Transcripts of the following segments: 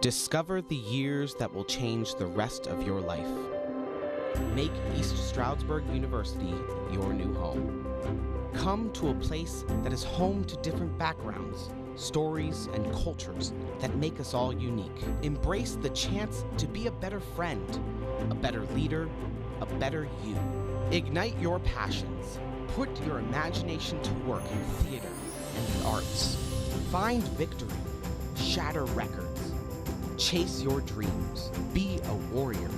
Discover the years that will change the rest of your life. Make East Stroudsburg University your new home. Come to a place that is home to different backgrounds, stories, and cultures that make us all unique. Embrace the chance to be a better friend, a better leader, a better you. Ignite your passions. Put your imagination to work in theater and the arts. Find victory. Shatter records. Chase your dreams. Be a warrior.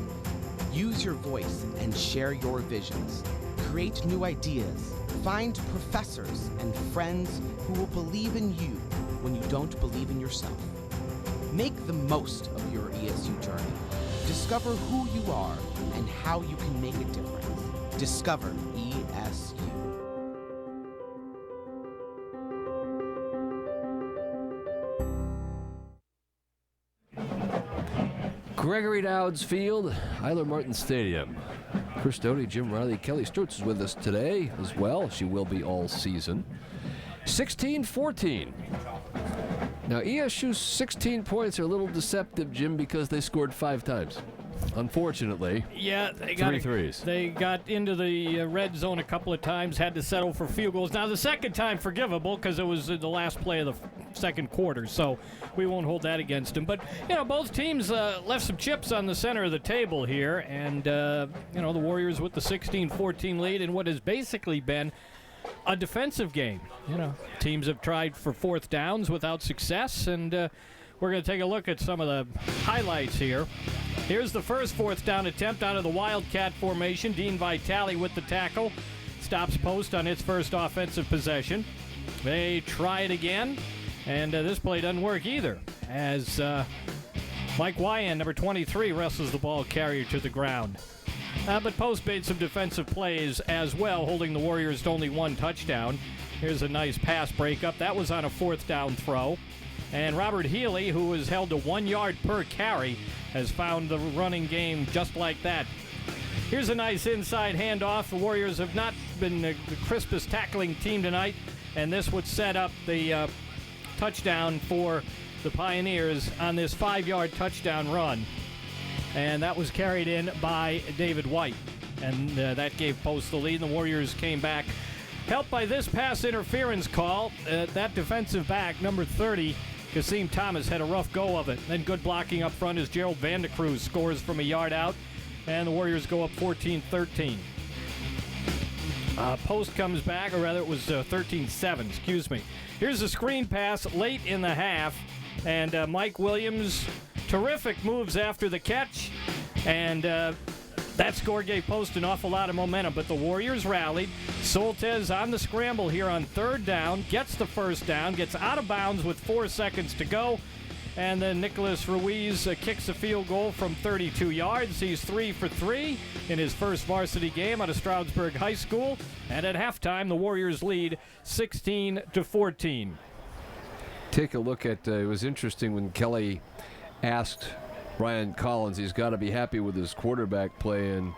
Use your voice and share your visions. Create new ideas. Find professors and friends who will believe in you when you don't believe in yourself. Make the most of your ESU journey. Discover who you are and how you can make a difference. Discover ESU. Gregory Dowds Field, Eiler Martin Stadium. Chris Doty, Jim Riley, Kelly Sturts is with us today as well. She will be all season. 16-14. Now, ESU's 16 points are a little deceptive, Jim, because they scored 5 times. Unfortunately, yeah, they 3 threes. They got into the red zone a couple of times, had to settle for field goals. Now, the second time forgivable because it was the last play of the second quarter, so we won't hold that against them. But, both teams left some chips on the center of the table here, and, the Warriors with the 16-14 lead in what has basically been a defensive game. Teams have tried for fourth downs without success, and we're going to take a look at some of the highlights here. Here's the first fourth down attempt out of the Wildcat formation. Dean Vitale with the tackle. Stops Post on its first offensive possession. They try it again, and this play doesn't work either, as Mike Wyan, number 23, wrestles the ball carrier to the ground. But Post made some defensive plays as well, holding the Warriors to only 1 touchdown. Here's a nice pass breakup. That was on a fourth down throw. And Robert Healy, who was held to 1 yard per carry, has found the running game just like that. Here's a nice inside handoff. The Warriors have not been the crispest tackling team tonight, and this would set up the touchdown for the Pioneers on this 5-yard touchdown run. And that was carried in by David White. And that gave Post the lead, and the Warriors came back. Helped by this pass interference call, that defensive back, number 30, Kasim Thomas, had a rough go of it. Then good blocking up front as Gerald Vandecruz scores from a yard out, and the Warriors go up 14-13. Post comes back, or rather it was 13-7, excuse me. Here's a screen pass late in the half, and Mike Williams, terrific moves after the catch, and that score gave Post an awful lot of momentum, but the Warriors rallied. Soltez on the scramble here on third down, gets the first down, gets out of bounds with 4 seconds to go, and then Nicholas Ruiz kicks a field goal from 32 yards. He's 3 for 3 in his first varsity game out of Stroudsburg High School, and at halftime, the Warriors lead 16-14. Take a look at, it was interesting when Kelly asked Ryan Collins, he's got to be happy with his quarterback play, and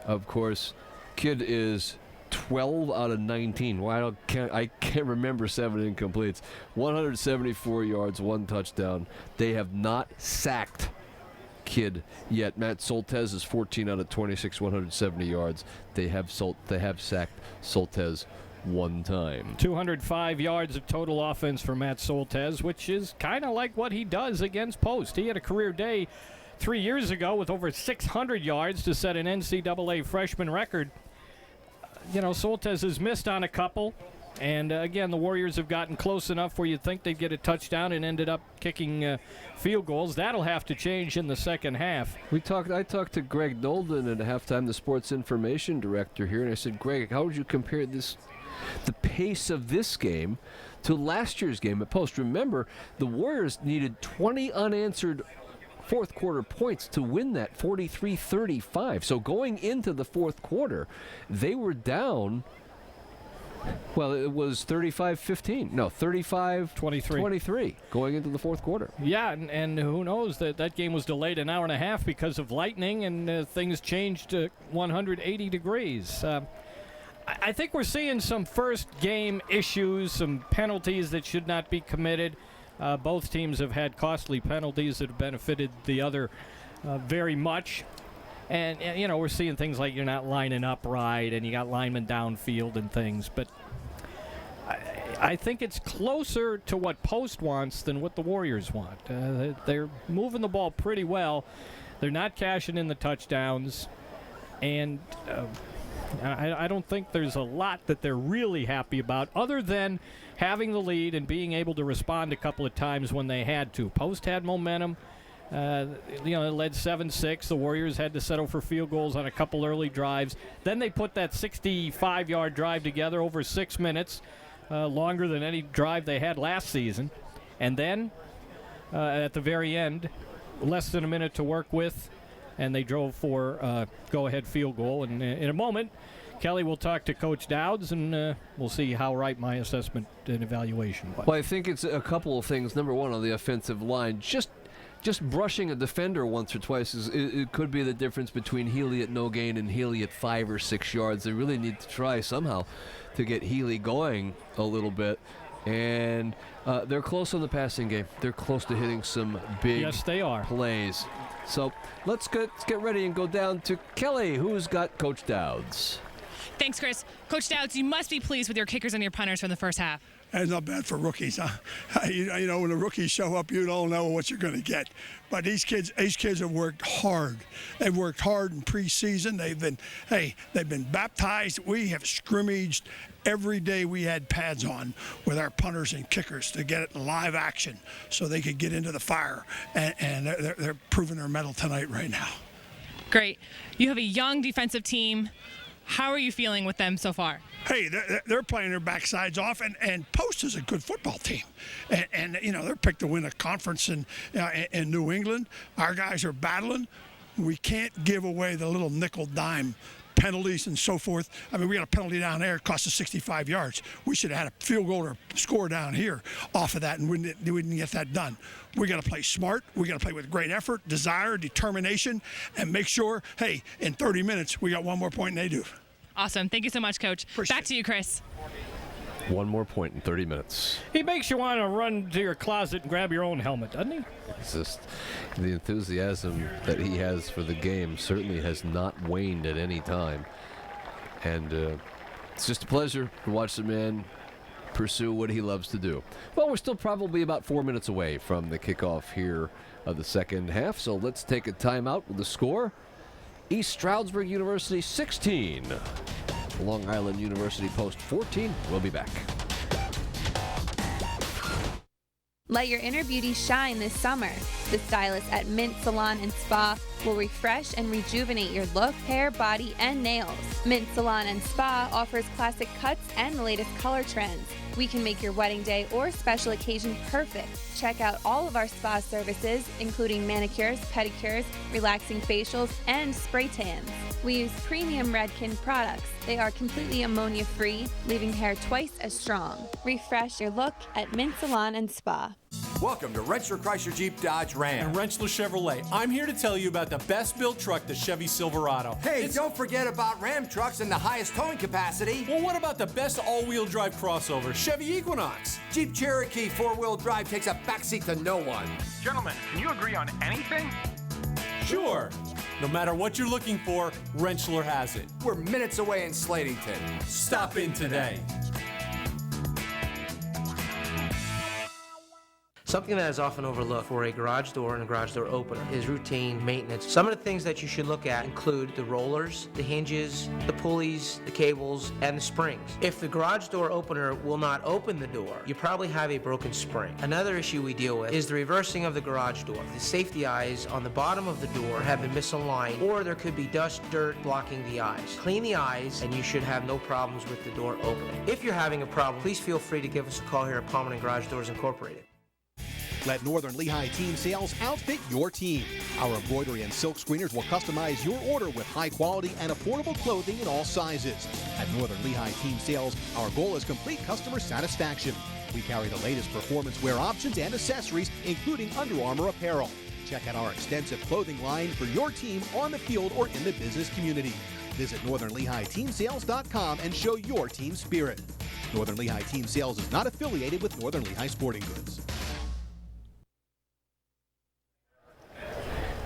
of course, kid is 12 out of 19. Well, I can't remember 7 incompletes. 174 yards, 1 touchdown. They have not sacked kid yet. Matt Soltez is 14 out of 26, 170 yards. They have sacked Soltez 1 time. 205 yards of total offense for Matt Soltez, which is kind of like what he does against Post. He had a career day 3 years ago with over 600 yards to set an NCAA freshman record. Soltez has missed on a couple, and again, the Warriors have gotten close enough where you'd think they'd get a touchdown and ended up kicking field goals. That'll have to change in the second half. I talked to Greg Nolden at halftime, the sports information director here, and I said, Greg, how would you compare the pace of this game to last year's game at Post? Remember, the Warriors needed 20 unanswered fourth quarter points to win that 43-35. So going into the fourth quarter, they were down, well, it was 35-15. No, 35-23 going into the fourth quarter. Yeah, and who knows, that game was delayed an hour and a half because of lightning, and things changed 180 degrees. I think we're seeing some first game issues, some penalties that should not be committed. Both teams have had costly penalties that have benefited the other very much. And, we're seeing things like you're not lining up right and you got linemen downfield and things. But I think it's closer to what Post wants than what the Warriors want. They're moving the ball pretty well. They're not cashing in the touchdowns. And I don't think there's a lot that they're really happy about other than having the lead and being able to respond a couple of times when they had to. Post had momentum. It led 7-6. The Warriors had to settle for field goals on a couple early drives. Then they put that 65-yard drive together over 6 minutes, longer than any drive they had last season. And then at the very end, less than a minute to work with, and they drove for a go-ahead field goal. And in a moment, Kelly will talk to Coach Dowds, and we'll see how right my assessment and evaluation was. Well, I think it's a couple of things. Number one, on the offensive line, just brushing a defender once or twice it could be the difference between Healy at no gain and Healy at 5 or 6 yards. They really need to try somehow to get Healy going a little bit. And they're close on the passing game. They're close to hitting some big plays. So let's get ready and go down to Kelly, who's got Coach Dowds. Thanks, Chris. Coach Dowds, you must be pleased with your kickers and your punters from the first half. That's not bad for rookies, huh? When the rookies show up, you don't know what you're going to get. But these kids have worked hard. They've worked hard in preseason. They've been baptized. We have scrimmaged every day. We had pads on with our punters and kickers to get it in live action so they could get into the fire. And they're proving their mettle tonight right now. Great. You have a young defensive team. How are you feeling with them so far? Hey, they're playing their backsides off, and Post is a good football team. And they're picked to win a conference in New England. Our guys are battling. We can't give away the little nickel dime penalties and so forth. I mean, we got a penalty down there. It cost us 65 yards. We should have had a field goal or score down here off of that, and we didn't get that done. We got to play smart. We got to play with great effort, desire, determination, and make sure, hey, in 30 minutes, we got one more point than they do. Awesome. Thank you so much, Coach. Back to you, Chris. One more point in 30 minutes. He makes you want to run to your closet and grab your own helmet, doesn't he? It's just the enthusiasm that he has for the game certainly has not waned at any time. And it's just a pleasure to watch the man pursue what he loves to do. Well, we're still probably about 4 minutes away from the kickoff here of the second half, so let's take a timeout with the score. East Stroudsburg University 16, Long Island University Post 14. We'll be back. Let your inner beauty shine this summer. The stylists at Mint Salon and Spa will refresh and rejuvenate your look, hair, body, and nails. Mint Salon and Spa offers classic cuts and the latest color trends. We can make your wedding day or special occasion perfect. Check out all of our spa services, including manicures, pedicures, relaxing facials, and spray tans. We use premium Redken products. They are completely ammonia-free, leaving hair twice as strong. Refresh your look at Mint Salon and Spa. Welcome to Rentschler Chrysler Jeep Dodge Ram. And Rentschler Chevrolet. I'm here to tell you about the best built truck, the Chevy Silverado. Hey, don't forget about Ram trucks and the highest towing capacity. Well, what about the best all-wheel drive crossover, Chevy Equinox? Jeep Cherokee 4-wheel drive takes a backseat to no one. Gentlemen, can you agree on anything? Sure. No matter what you're looking for, Rentschler has it. We're minutes away in Slatington. Stop in today. Something that is often overlooked for a garage door and a garage door opener is routine maintenance. Some of the things that you should look at include the rollers, the hinges, the pulleys, the cables, and the springs. If the garage door opener will not open the door, you probably have a broken spring. Another issue we deal with is the reversing of the garage door. The safety eyes on the bottom of the door have been misaligned, or there could be dust, dirt blocking the eyes. Clean the eyes and you should have no problems with the door opening. If you're having a problem, please feel free to give us a call here at Prominent Garage Doors Incorporated. Let Northern Lehigh Team Sales outfit your team. Our embroidery and silk screeners will customize your order with high quality and affordable clothing in all sizes. At Northern Lehigh Team Sales, our goal is complete customer satisfaction. We carry the latest performance wear options and accessories, including Under Armour apparel. Check out our extensive clothing line for your team on the field or in the business community. Visit NorthernLehighTeamSales.com and show your team spirit. Northern Lehigh Team Sales is not affiliated with Northern Lehigh Sporting Goods.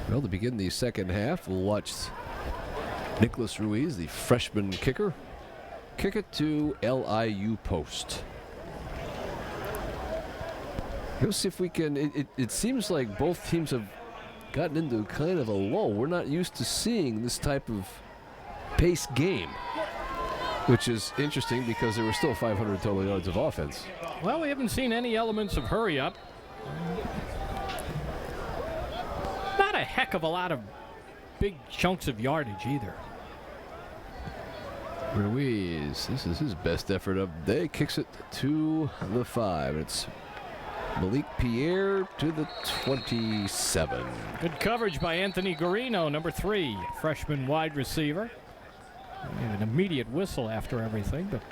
Well, to begin the second half, we'll watch Nicholas Ruiz, the freshman kicker, kick it to LIU Post. Let's see if we can. It seems like both teams have gotten into kind of a lull. We're not used to seeing this type of pace game, which is interesting because there were still 500 total yards of offense. Well, we haven't seen any elements of hurry up. Not a heck of a lot of big chunks of yardage either. Ruiz, this is his best effort of the day. Kicks it to the 5. It's Malik Pierre to the 27. Good coverage by Anthony Guarino, number 3, freshman wide receiver. An immediate whistle after everything, but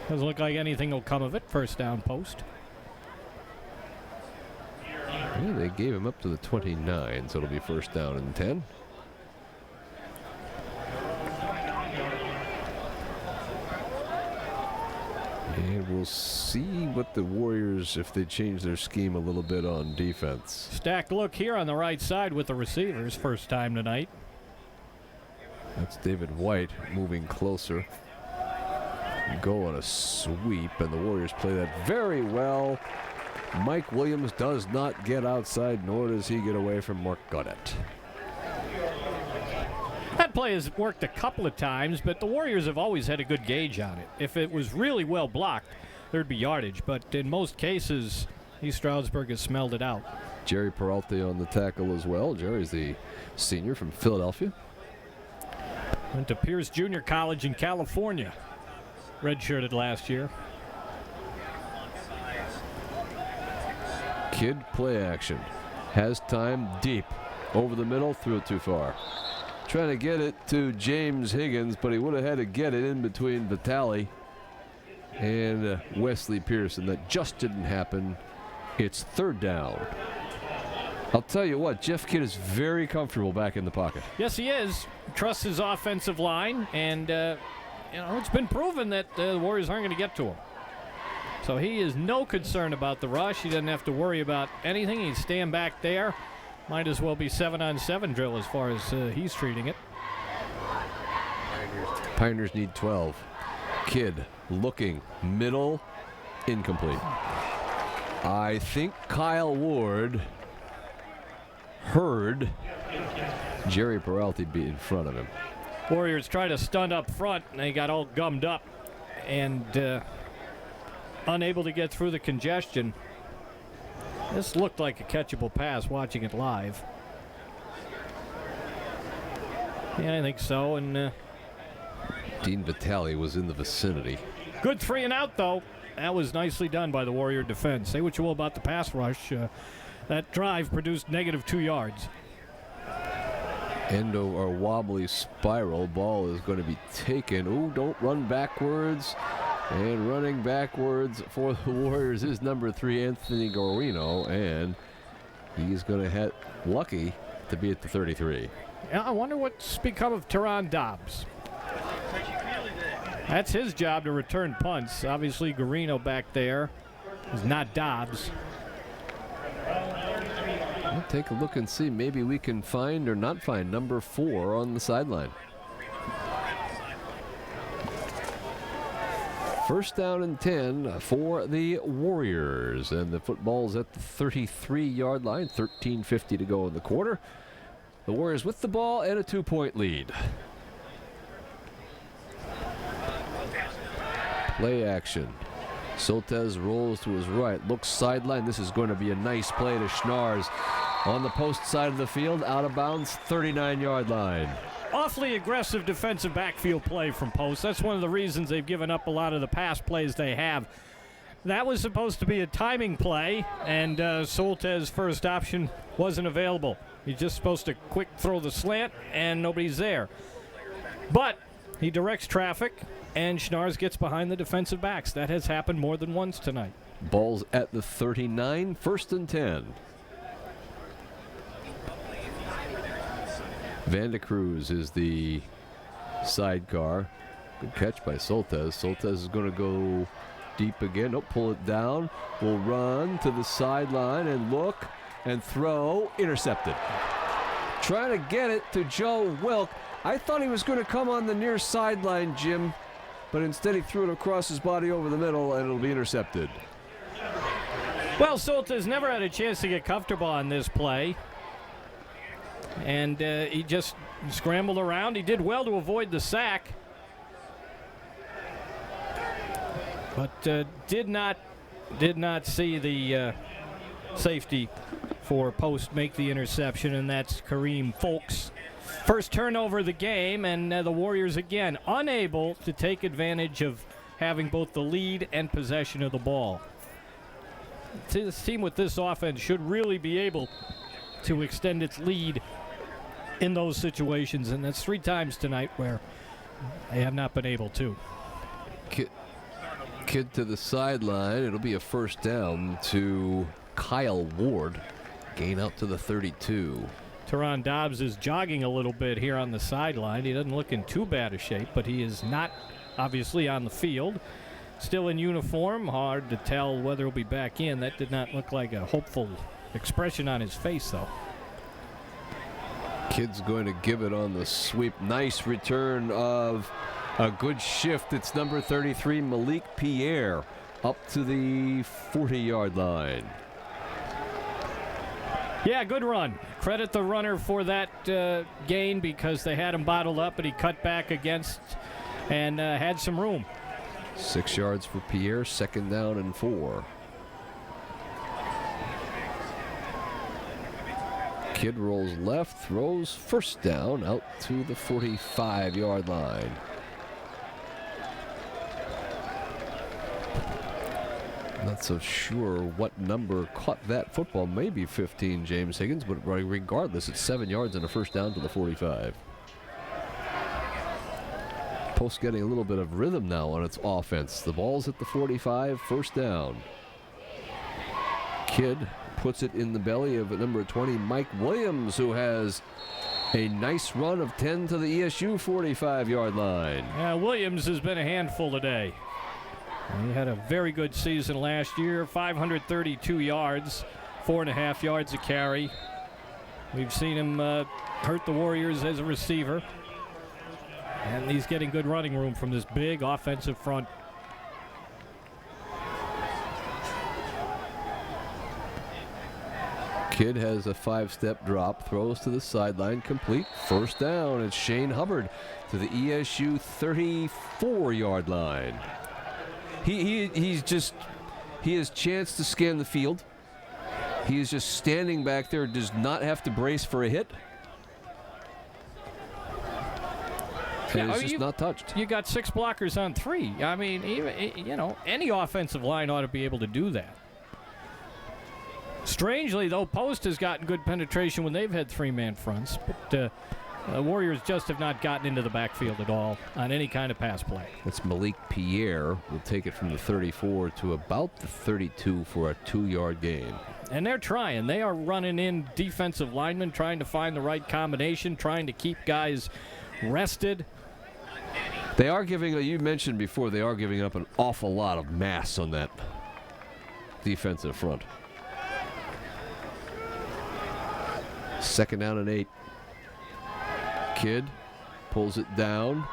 doesn't look like anything will come of it. First down Post. Yeah, they gave him up to the 29, so it'll be first down and 10. And we'll see what the Warriors, if they change their scheme a little bit on defense. Stacked look here on the right side with the receivers, first time tonight. That's David White moving closer. Go on a sweep, and the Warriors play that very well. Mike Williams does not get outside, nor does he get away from Mark Goddett. That play has worked a couple of times, but the Warriors have always had a good gauge on it. If it was really well blocked, there'd be yardage, but in most cases, East Stroudsburg has smelled it out. Jerry Peralta on the tackle as well. Jerry's the senior from Philadelphia. Went to Pierce Junior College in California. Redshirted last year. Kid play action. Has time deep. Over the middle, threw it too far. Trying to get it to James Higgins, but he would have had to get it in between Vitale and Wesley Pearson. That just didn't happen. It's third down. I'll tell you what, Jeff Kidd is very comfortable back in the pocket. Yes, he is. Trusts his offensive line, and it's been proven that the Warriors aren't going to get to him. So he is no concern about the rush. He doesn't have to worry about anything. He's staying back there. Might as well be 7-on-7 drill as far as he's treating it. Pioneers need 12. Kidd looking middle, incomplete. I think Kyle Ward heard Jerry Peralta be in front of him. Warriors try to stunt up front, and they got all gummed up and unable to get through the congestion. This looked like a catchable pass watching it live. Yeah, I think so. And Dean Vitale was in the vicinity. Good 3 and out, though. That was nicely done by the Warrior defense. Say what you will about the pass rush. That drive produced -2 yards. End of our wobbly spiral. Ball is going to be taken. Ooh, don't run backwards. And running backwards for the Warriors is number 3, Anthony Guarino, and he's going to hit lucky to be at the 33. Yeah, I wonder what's become of Teron Dobbs. That's his job to return punts. Obviously, Guarino back there is not Dobbs. We'll take a look and see. Maybe we can find or not find number 4 on the sideline. First down and 10 for the Warriors. And the football's at the 33-yard line. 13:50 to go in the quarter. The Warriors with the ball and a 2-point lead. Play action. Soltesz rolls to his right. Looks sideline. This is going to be a nice play to Schnars. On the post side of the field. Out of bounds. 39-yard line. Awfully aggressive defensive backfield play from Post. That's one of the reasons they've given up a lot of the pass plays they have. That was supposed to be a timing play, and Soltesz's first option wasn't available. He's just supposed to quick throw the slant, and nobody's there. But he directs traffic, and Schnars gets behind the defensive backs. That has happened more than once tonight. Ball's at the 39, first and 10. Vanda Cruz is the sidecar. Good catch by Soltesz. Soltesz is going to go deep again. Oh, pull it down. Will run to the sideline and look and throw. Intercepted. Trying to get it to Joe Wilk. I thought he was going to come on the near sideline, Jim, but instead he threw it across his body over the middle, and it'll be intercepted. Well, Soltis never had a chance to get comfortable on this play. And he just scrambled around. He did well to avoid the sack. But did not see the safety for Post make the interception, and that's Kareem Folks. First turnover of the game, and the Warriors again unable to take advantage of having both the lead and possession of the ball. This team with this offense should really be able to extend its lead in those situations, and that's 3 times tonight where they have not been able to. Kid to the sideline. It'll be a first down to Kyle Ward. Gain out to the 32. Teron Dobbs is jogging a little bit here on the sideline. He doesn't look in too bad a shape, but he is not obviously on the field. Still in uniform. Hard to tell whether he'll be back in. That did not look like a hopeful expression on his face, though. Kid's going to give it on the sweep. Nice return of a good shift. It's number 33, Malik Pierre, up to the 40-yard line. Yeah, good run. Credit the runner for that gain because they had him bottled up, but he cut back against and had some room. 6 yards for Pierre, 2nd down and 4. Kid rolls left, throws first down out to the 45-yard line. Not so sure what number caught that football. Maybe 15, James Higgins, but regardless, it's 7 yards and a first down to the 45. Post getting a little bit of rhythm now on its offense. The ball's at the 45, first down. Kid puts it in the belly of number 20, Mike Williams, who has a nice run of 10 to the ESU 45-yard line. Yeah, Williams has been a handful today. He had a very good season last year, 532 yards, 4.5 yards a carry. We've seen him hurt the Warriors as a receiver. And he's getting good running room from this big offensive front. Kid has a 5-step drop, throws to the sideline, complete, first down. It's Shane Hubbard to the ESU 34-yard line. He has chance to scan the field. He is just standing back there, does not have to brace for a hit. And it's just not touched. You got 6 blockers on 3. I mean, even, any offensive line ought to be able to do that. Strangely, though, Post has gotten good penetration when they've had 3-man fronts, but the Warriors just have not gotten into the backfield at all on any kind of pass play. That's Malik Pierre. Will take it from the 34 to about the 32 for a 2-yard gain. And they're trying. They are running in defensive linemen, trying to find the right combination, trying to keep guys rested. They are giving, you mentioned before, they are giving up an awful lot of mass on that defensive front. 2nd down and 8. Kid pulls it down.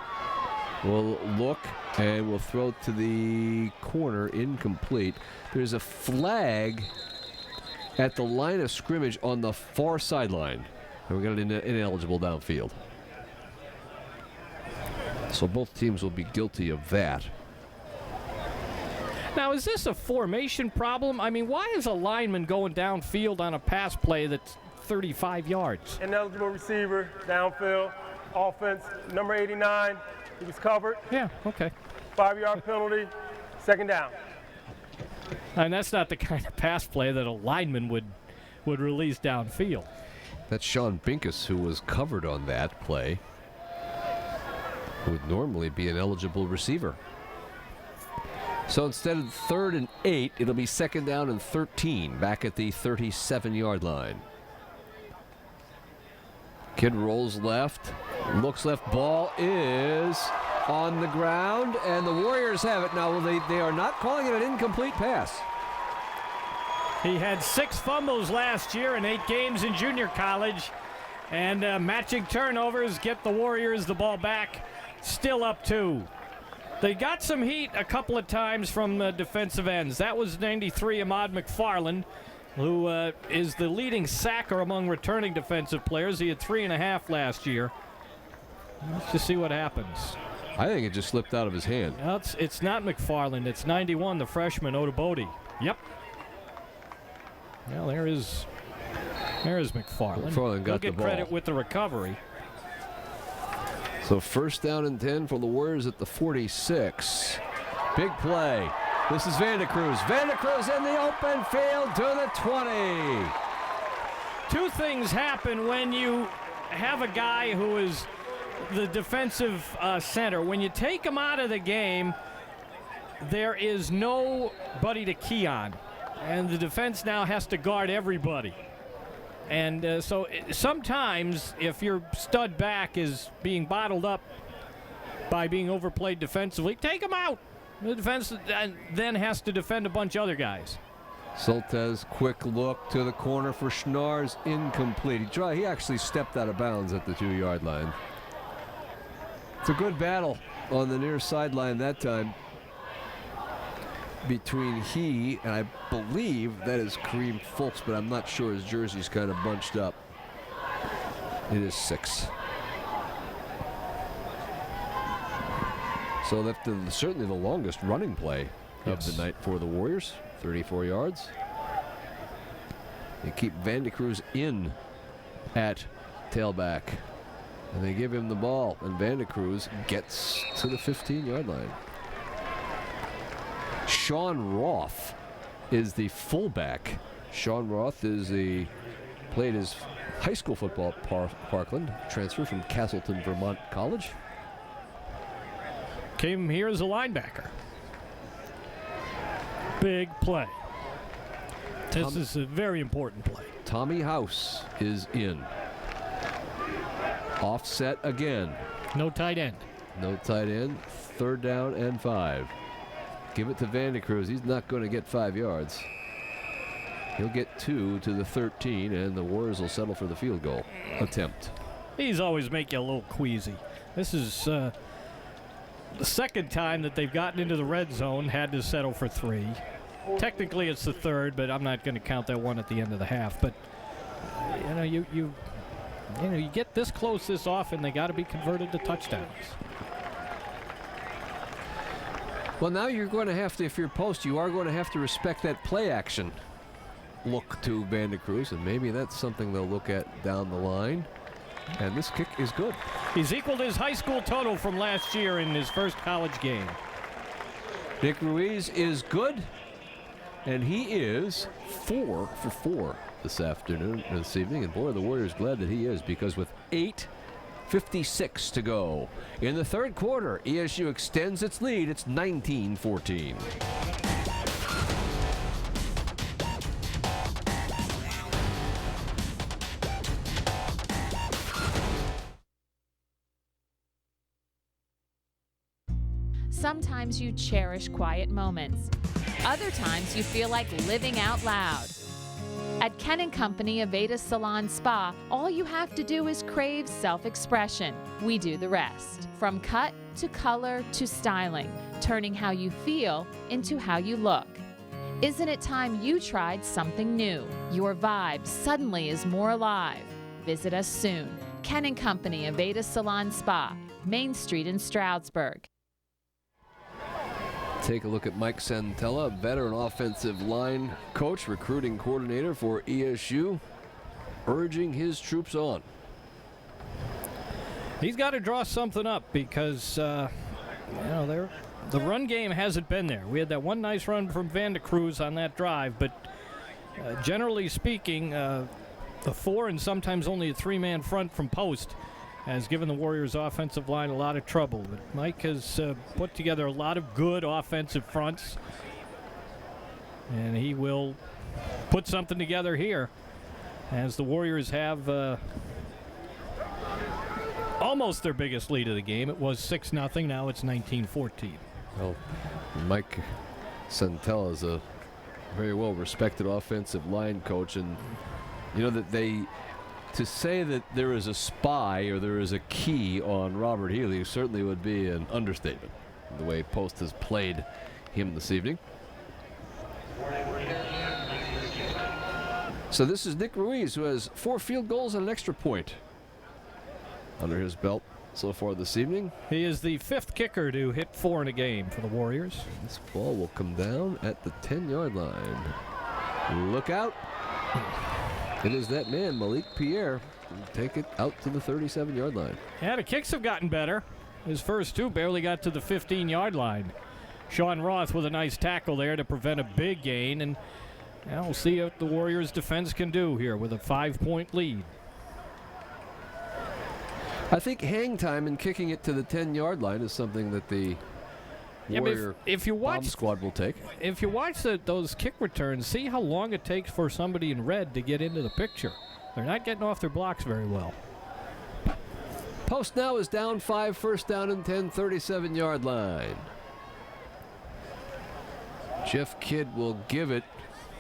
Will look and will throw it to the corner, incomplete. There's a flag at the line of scrimmage on the far sideline. And we got an ineligible downfield. So both teams will be guilty of that. Now, is this a formation problem? I mean, why is a lineman going downfield on a pass play that's 35 yards? Ineligible receiver, downfield, offense, number 89, he was covered. Yeah, okay. 5-yard penalty, 2nd down. And that's not the kind of pass play that a lineman would release downfield. That's Sean Binkus, who was covered on that play, who would normally be an eligible receiver. So instead of 3rd and 8, it'll be 2nd down and 13, back at the 37-yard line. Kid rolls left, looks left, ball is on the ground, and the Warriors have it. Now, they are not calling it an incomplete pass. He had 6 fumbles last year in 8 games in junior college, and matching turnovers get the Warriors the ball back, still up 2. They got some heat a couple of times from defensive ends. That was 93 Ahmad McFarland, who is the leading sacker among returning defensive players. He had 3.5 last year. Let's just see what happens. I think it just slipped out of his hand. No, it's not McFarland. It's 91, the freshman, Odubodi. Yep. Well, there is McFarland. McFarland got He'll get the ball. credit with the recovery. So first down and 10 for the Warriors at the 46. Big play. This is Vandecruz. Vandecruz in the open field to the 20. 2 things happen when you have a guy who is the defensive center. When you take him out of the game, there is nobody to key on. And the defense now has to guard everybody. And so sometimes if your stud back is being bottled up by being overplayed defensively, take him out. The defense then has to defend a bunch of other guys. Soltesz, quick look to the corner for Schnarrs, incomplete. He actually stepped out of bounds at the 2-yard line. It's a good battle on the near sideline that time between he and I believe that is Kareem Fultz, but I'm not sure. His jersey's kind of bunched up. It is 6. So that's certainly the longest running play of the night for the Warriors. 34 yards. They keep Vandecruz in at tailback. And they give him the ball, and Vandecruz gets to the 15-yard line. Sean Roth is the fullback. Sean Roth played his high school football at Parkland, transfer from Castleton, Vermont College. Came here as a linebacker. Big play. This is a very important play. Tommy House is in. Offset again. No tight end. No tight end. 3rd down and 5. Give it to Vandecruz. He's not going to get 5 yards. He'll get 2 to the 13, and the Warriors will settle for the field goal attempt. These always make you a little queasy. This is the second time that they've gotten into the red zone, had to settle for 3. Technically, it's the 3rd, but I'm not going to count that one at the end of the half. But you get this close this often, they got to be converted to touchdowns. Well, now you're going to have to, if you're Post, you are going to have to respect that play action look to Vandecruz, and maybe that's something they'll look at down the line. And this kick is good. He's equaled his high school total from last year in his first college game. Nick Ruiz is good, and he is 4 for 4 this evening. And boy, the Warriors glad that he is, because with 8:56 to go in the 3rd quarter, ESU extends its lead. It's 19-14. Sometimes you cherish quiet moments. Other times you feel like living out loud. At Ken & Company Aveda Salon Spa, all you have to do is crave self-expression. We do the rest. From cut to color to styling, turning how you feel into how you look. Isn't it time you tried something new? Your vibe suddenly is more alive. Visit us soon. Ken & Company Aveda Salon Spa, Main Street in Stroudsburg. Take a look at Mike Santella, veteran offensive line coach, recruiting coordinator for ESU, urging his troops on. He's got to draw something up because, the run game hasn't been there. We had that one nice run from Vandecruz on that drive, but generally speaking, the 4 and sometimes only a 3-man front from Post has given the Warriors' offensive line a lot of trouble. But Mike has put together a lot of good offensive fronts, and he will put something together here as the Warriors have almost their biggest lead of the game. It was 6-0. Now it's 19-14. Well, Mike Santella is a very well-respected offensive line coach, and you know that to say that there is a spy or there is a key on Robert Healy certainly would be an understatement, the way Post has played him this evening. So this is Nick Ruiz, who has 4 field goals and an extra point under his belt so far this evening. He is the 5th kicker to hit 4 in a game for the Warriors. This ball will come down at the 10-yard line. Look out. It is that man, Malik Pierre, who will take it out to the 37-yard line. Yeah, the kicks have gotten better. His first 2 barely got to the 15-yard line. Sean Roth with a nice tackle there to prevent a big gain, and now we'll see what the Warriors defense can do here with a 5-point lead. I think hang time and kicking it to the 10-yard line is something that the Warrior bomb squad will take. If you watch those kick returns, see how long it takes for somebody in red to get into the picture. They're not getting off their blocks very well. Post now is down 5, first down and 10, 37-yard line. Jeff Kidd will give it.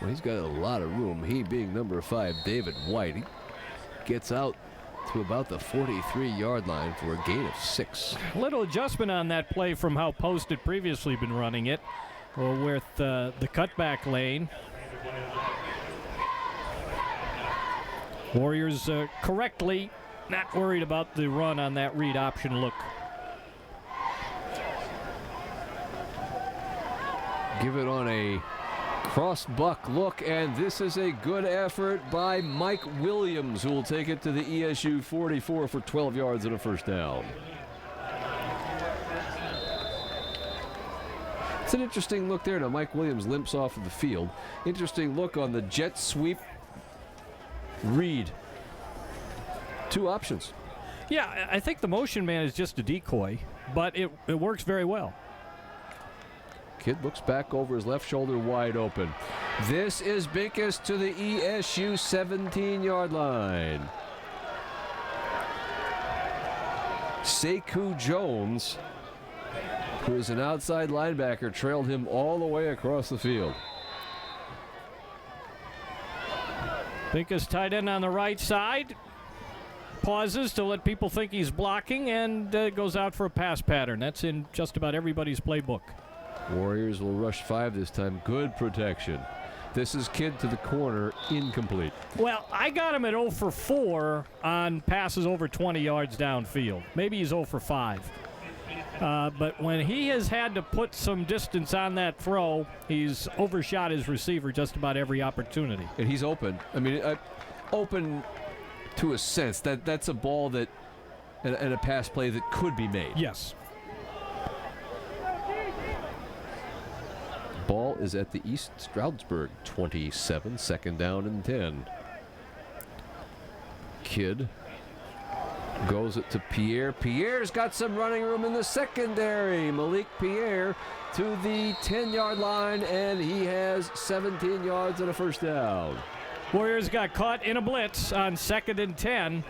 Well, he's got a lot of room. He being number 5, David White. He gets out to about the 43-yard line for a gain of 6. A little adjustment on that play from how Post had previously been running it, with the cutback lane. Warriors correctly not worried about the run on that read option look. Give it on a cross buck look, and this is a good effort by Mike Williams, who will take it to the ESU 44 for 12 yards and a first down. It's an interesting look there. Now Mike Williams limps off of the field. Interesting look on the jet sweep read. 2 options. Yeah, I think the motion man is just a decoy, but it works very well. Kid looks back over his left shoulder, wide open. This is Binkus to the ESU 17-yard line. Sekou Jones, who is an outside linebacker, trailed him all the way across the field. Binkus tight end on the right side. Pauses to let people think he's blocking and goes out for a pass pattern. That's in just about everybody's playbook. Warriors will rush 5 this time. Good protection. This is Kidd to the corner, incomplete. Well, I got him at 0 for 4 on passes over 20 yards downfield. Maybe he's 0 for 5. But when he has had to put some distance on that throw, he's overshot his receiver just about every opportunity. And he's open. I mean, open to a sense. That's a ball that, and a pass play that could be made. Yes. Ball is at the East Stroudsburg 27, second down and 10. Kidd goes it to Pierre. Pierre's got some running room in the secondary. Malik Pierre to the 10-yard line, and he has 17 yards and a first down. Warriors got caught in a blitz on 2nd and 10.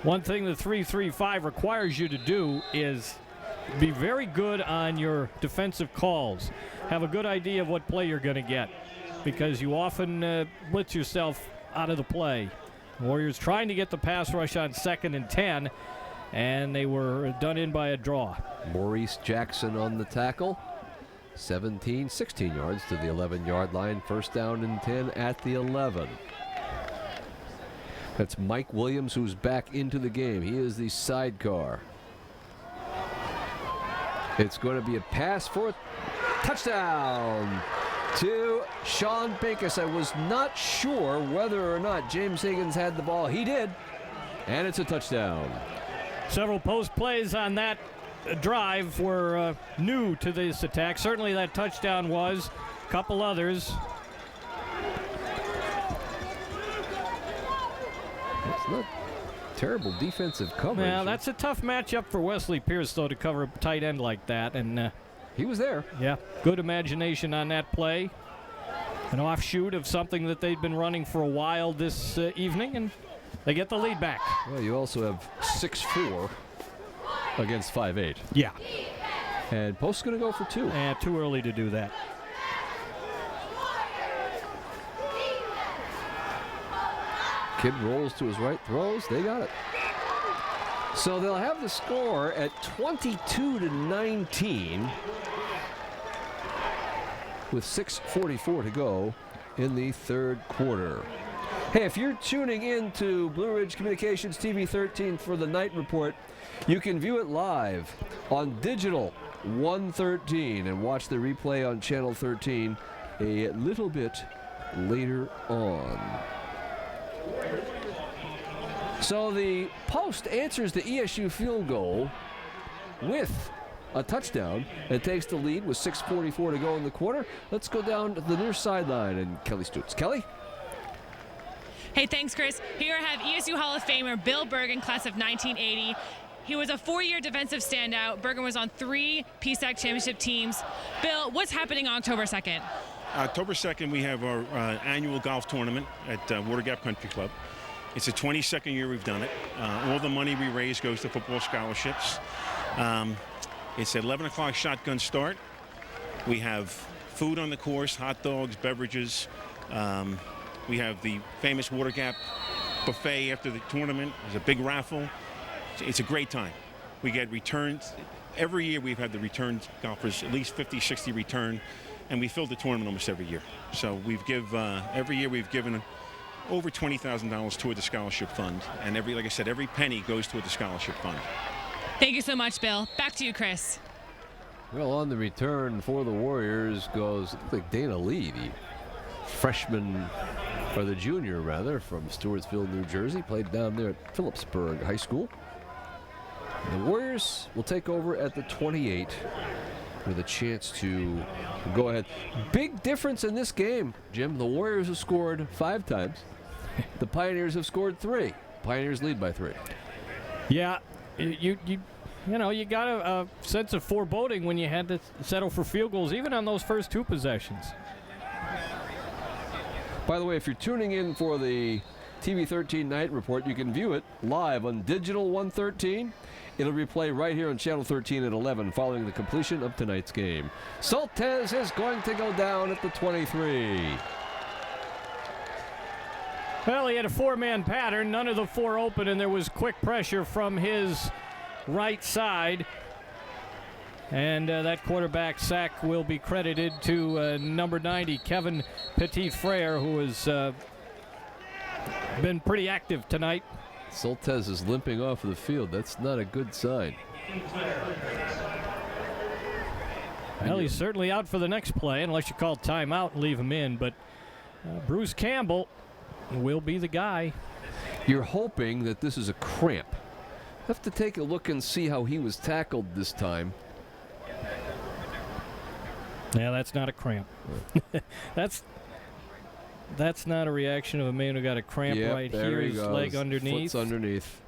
One thing the 3-3-5 requires you to do is be very good on your defensive calls. Have a good idea of what play you're going to get, because you often blitz yourself out of the play. Warriors trying to get the pass rush on 2nd and 10, and they were done in by a draw. Maurice Jackson on the tackle. 16 yards to the 11-yard line. First down and 10 at the 11. That's Mike Williams, who's back into the game. He is the sidecar. It's going to be a pass for a touchdown to Sean Binkus. I was not sure whether or not James Higgins had the ball. He did, and it's a touchdown. Several post plays on that drive were new to this attack. Certainly that touchdown was. A couple others. It's not terrible defensive coverage. Yeah, that's a tough matchup for Wesley Pierce, though, to cover a tight end like that. And he was there. Yeah, good imagination on that play. An offshoot of something that they'd been running for a while this evening, and They get the lead back. Well, you also have 6'4" against 5'8". Yeah. And Post's going to go for 2. Too early to do that. Kid rolls to his right, throws. They got it. So they'll have the score at 22-19 with 6:44 to go in the third quarter. Hey, if you're tuning in to Blue Ridge Communications TV 13 for the night report, you can view it live on Digital 113 and watch the replay on Channel 13 a little bit later on. So the Post answers the ESU field goal with a touchdown and takes the lead with 6:44 to go in the quarter. Let's go down to the near sideline and Kelly Stutz. Kelly? Hey, thanks, Chris. Here I have ESU Hall of Famer Bill Bergen, class of 1980. He was a 4-year defensive standout. Bergen was on 3 PSAC championship teams. Bill, what's happening on October 2nd? October 2nd, we have our annual golf tournament at Water Gap Country Club. It's the 22nd year we've done it. All the money we raise goes to football scholarships. It's at 11 o'clock shotgun start. We have food on the course, hot dogs, beverages. We have the famous Water Gap buffet after the tournament. There's a big raffle. It's a great time. We get returns. Every year we've had the return golfers, at least 50, 60 return, and we fill the tournament almost every year. So every year we've given over $20,000 toward the scholarship fund, and like I said, every penny goes toward the scholarship fund. Thank you so much, Bill. Back to you, Chris. Well, on the return for the Warriors goes, looks like Dana Lee, the freshman, or the junior rather, from Stewartsville, New Jersey, played down there at Phillipsburg High School. The Warriors will take over at the 28 with a chance to go ahead. Big difference in this game, Jim. The Warriors have scored 5 times. The Pioneers have scored 3. Pioneers lead by 3. Yeah, you got a sense of foreboding when you had to settle for field goals, even on those first 2 possessions. By the way, if you're tuning in for the TV 13 night report, you can view it live on Digital 113. It'll replay right here on Channel 13 at 11 following the completion of tonight's game. Soltez is going to go down at the 23. Well, he had a 4-man pattern, none of the 4 open, and there was quick pressure from his right side. And that quarterback sack will be credited to number 90, Kevin Petit-Frere, who has been pretty active tonight. Soltez is limping off of the field. That's not a good sign. Well, he's certainly out for the next play, unless you call timeout and leave him in. But Bruce Campbell will be the guy. You're hoping that this is a cramp. Have to take a look and see how he was tackled this time. Yeah, that's not a cramp. That's not a reaction of a man who got a cramp right here. His leg underneath. Foot's underneath.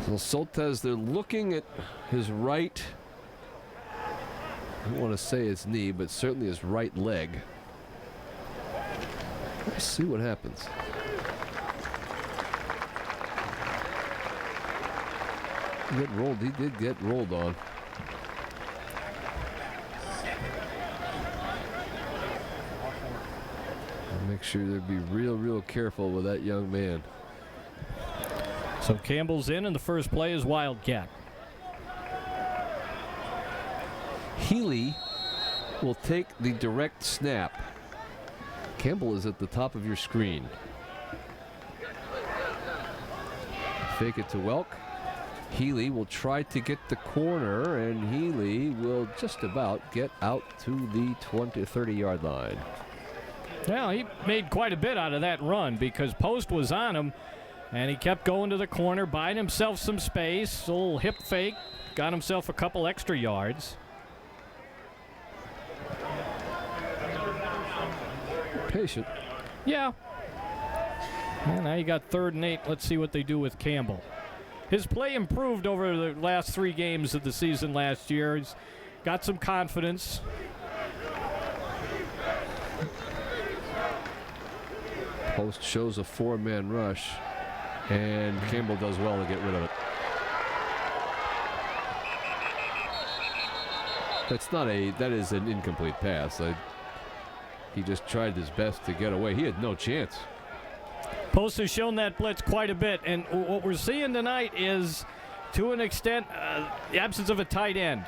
So Soltez, they're looking at his right, I don't want to say his knee, but certainly his right leg. Let's see what happens. He did get rolled on. Make sure they'd be real careful with that young man. So Campbell's in, and the first play is Wildcat. Healy will take the direct snap. Campbell is at the top of your screen. Fake it to Welk. Healy will try to get the corner, and Healy will just about get out to the 30-yard line. Well, he made quite a bit out of that run because Post was on him, and he kept going to the corner, buying himself some space, a little hip fake, got himself a couple extra yards. Patient. Yeah. And now you got 3rd and 8. Let's see what they do with Campbell. His play improved over the last 3 games of the season last year. He's got some confidence. Post shows a 4-man rush, and Campbell does well to get rid of it. That is an incomplete pass. He just tried his best to get away. He had no chance. Post has shown that blitz quite a bit, and what we're seeing tonight is, to an extent, the absence of a tight end.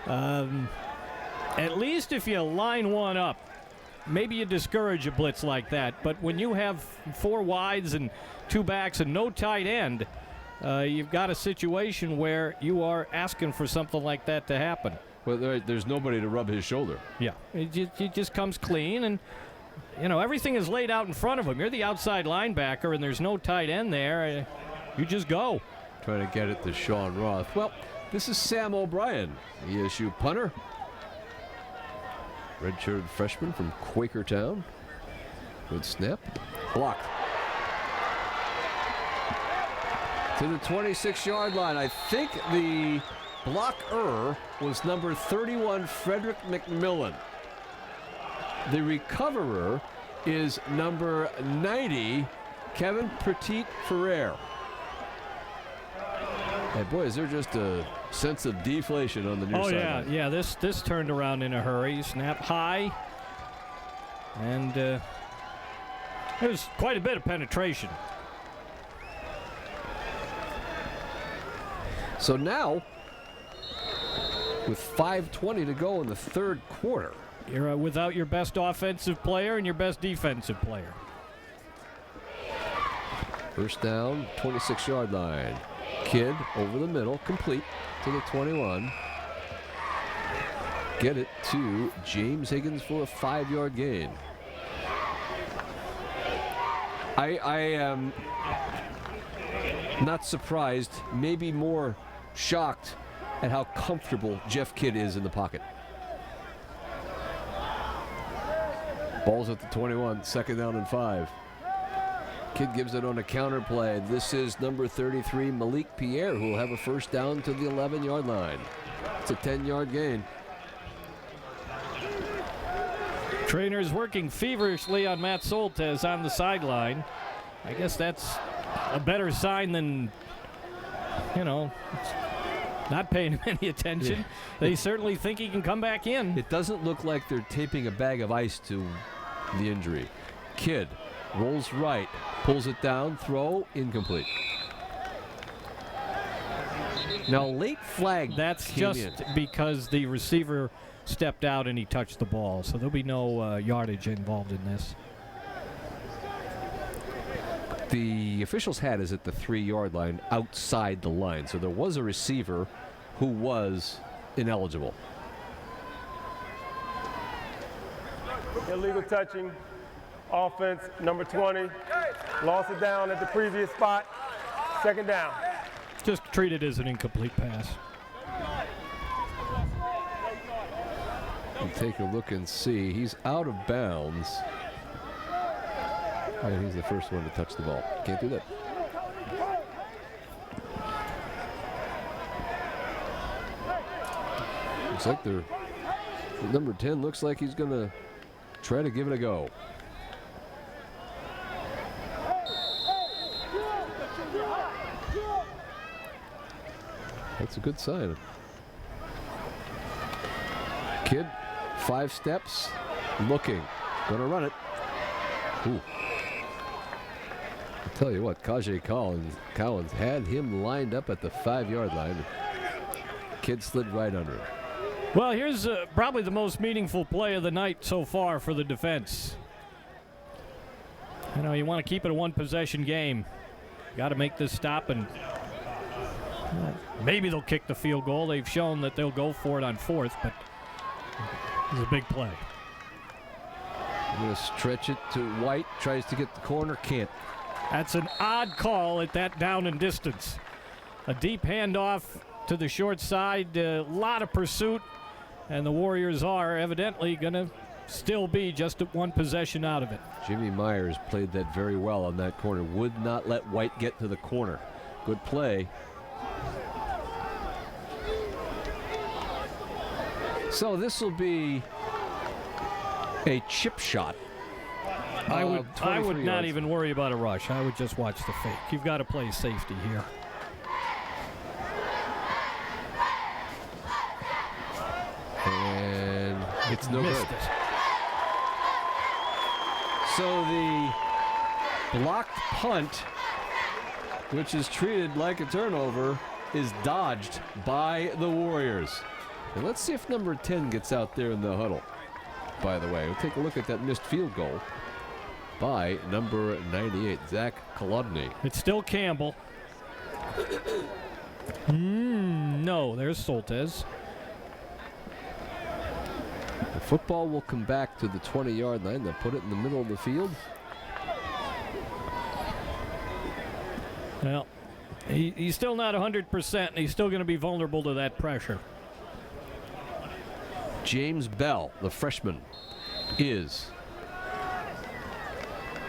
At least if you line one up, maybe you discourage a blitz like that. But when you have 4 wides and 2 backs and no tight end, you've got a situation where you are asking for something like that to happen. Well, there's nobody to rub his shoulder. Yeah, it just comes clean, and everything is laid out in front of him. You're the outside linebacker, and there's no tight end there. You just go. Trying to get it to Sean Roth. Well, this is Sam O'Brien, ESU punter. Redshirt freshman from Quakertown. Good snap. Blocked. To the 26-yard line. I think the blocker was number 31, Frederick McMillan. The recoverer is number 90, Kevin Petit-Ferrer. Hey, boy, is there just a sense of deflation on the near side. Yeah. This turned around in a hurry. Snap high, and there was quite a bit of penetration. So now, with 5:20 to go in the third quarter, you're without your best offensive player and your best defensive player. First down, 26-yard line. Kidd over the middle, complete to the 21. Get it to James Higgins for a 5-yard gain. I am not surprised, maybe more shocked at how comfortable Jeff Kidd is in the pocket. Ball's at the 21, second down and 5. Kidd gives it on a counter play. This is number 33, Malik Pierre, who will have a first down to the 11-yard line. It's a 10-yard gain. Trainers working feverishly on Matt Soltesz on the sideline. I guess that's a better sign than, not paying him any attention. Yeah. They certainly think he can come back in. It doesn't look like they're taping a bag of ice to the injury. Kidd rolls right, pulls it down, throw, incomplete. Now, late flag. That's just because the receiver stepped out and he touched the ball, so there'll be no yardage involved in this. The officials had is at the 3-yard line outside the line, so there was a receiver who was ineligible. Illegal touching. Offense, number 20. Lost it down at the previous spot. Second down. Just treat it as an incomplete pass. We'll take a look and see. He's out of bounds. And he's the first one to touch the ball. Can't do that. Looks like number 10 looks like he's going to try to give it a go. That's a good sign. Kidd, 5 steps, looking, gonna run it. Ooh. I'll tell you what, Kajay Collins had him lined up at the 5-yard line. Kidd slid right under it. Well, here's probably the most meaningful play of the night so far for the defense. You want to keep it a one-possession game. Got to make this stop, and maybe they'll kick the field goal. They've shown that they'll go for it on 4th, but it's a big play. I'm going to stretch it to White. Tries to get the corner, can't. That's an odd call at that down and distance. A deep handoff to the short side. A lot of pursuit, and the Warriors are evidently going to still be just one possession out of it. Jimmy Myers played that very well on that corner. Would not let White get to the corner. Good play. So this will be a chip shot I would 23 not yards. even worry about a rush. I would just watch the fake. You've got to play safety here. And it's no Missed good. it. So the blocked punt, which is treated like a turnover, is dodged by the Warriors. And let's see if number 10 gets out there in the huddle. By the way, we'll take a look at that missed field goal by number 98, Zach Kolodny. It's still Campbell. No, there's Soltez. The football will come back to the 20-yard line. They'll put it in the middle of the field. Well, he's still not 100%, and he's still going to be vulnerable to that pressure. James Bell, the freshman, is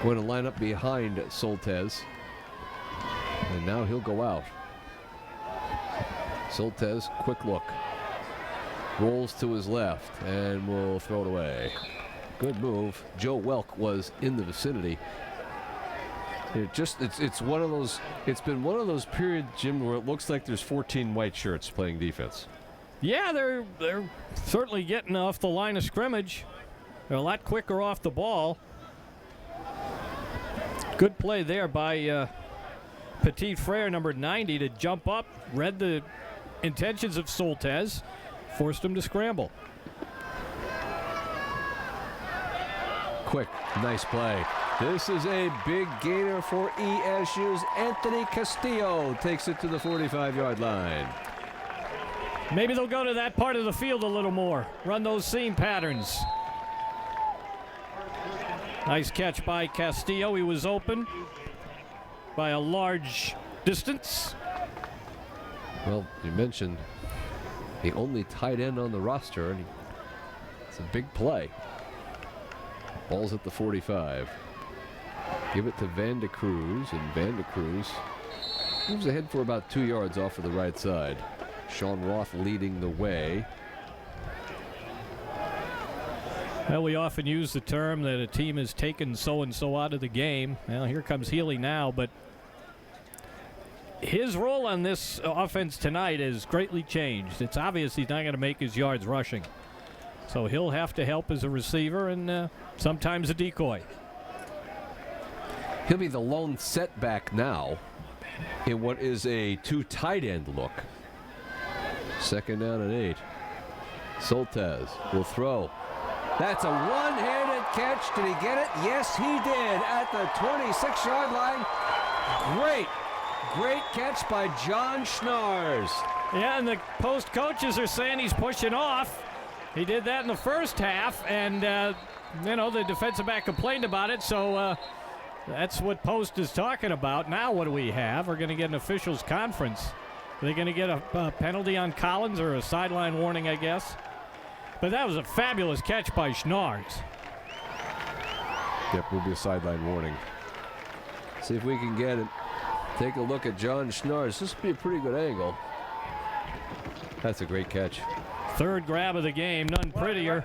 going to line up behind Soltez. And now he'll go out. Soltez, quick look. Rolls to his left and will throw it away. Good move. Joe Welk was in the vicinity. It's one of those. It's been one of those periods, Jim, where it looks like there's 14 white shirts playing defense. Yeah, they're certainly getting off the line of scrimmage. They're a lot quicker off the ball. Good play there by Petit Frere, number 90, to jump up, read the intentions of Soltez, forced him to scramble. Quick, nice play. This is a big gainer for ESU's Anthony Castillo. Takes it to the 45-yard line. Maybe they'll go to that part of the field a little more. Run those seam patterns. Nice catch by Castillo. He was open by a large distance. Well, you mentioned the only tight end on the roster, and it's a big play. Ball's at the 45. Give it to Van de Cruz, and Van de Cruz moves ahead for about 2 yards off of the right side. Sean Roth leading the way. Well, we often use the term that a team has taken so-and-so out of the game. Well, here comes Healy now, but his role on this offense tonight has greatly changed. It's obvious he's not going to make his yards rushing. So he'll have to help as a receiver and sometimes a decoy. He'll be the lone setback now in what is a two tight end look. Second down and 8. Soltez will throw. That's a one-handed catch. Did he get it? Yes, he did at the 26-yard line. Great catch by John Schnars. Yeah, and the Post coaches are saying he's pushing off. He did that in the first half, and, the defensive back complained about it, so that's what Post is talking about. Now what do we have? We're going to get an officials conference. Are they going to get a penalty on Collins or a sideline warning, I guess? But that was a fabulous catch by Schnars. Yep, will be a sideline warning. See if we can get it. Take a look at John Schnars. This will be a pretty good angle. That's a great catch. Third grab of the game, none prettier.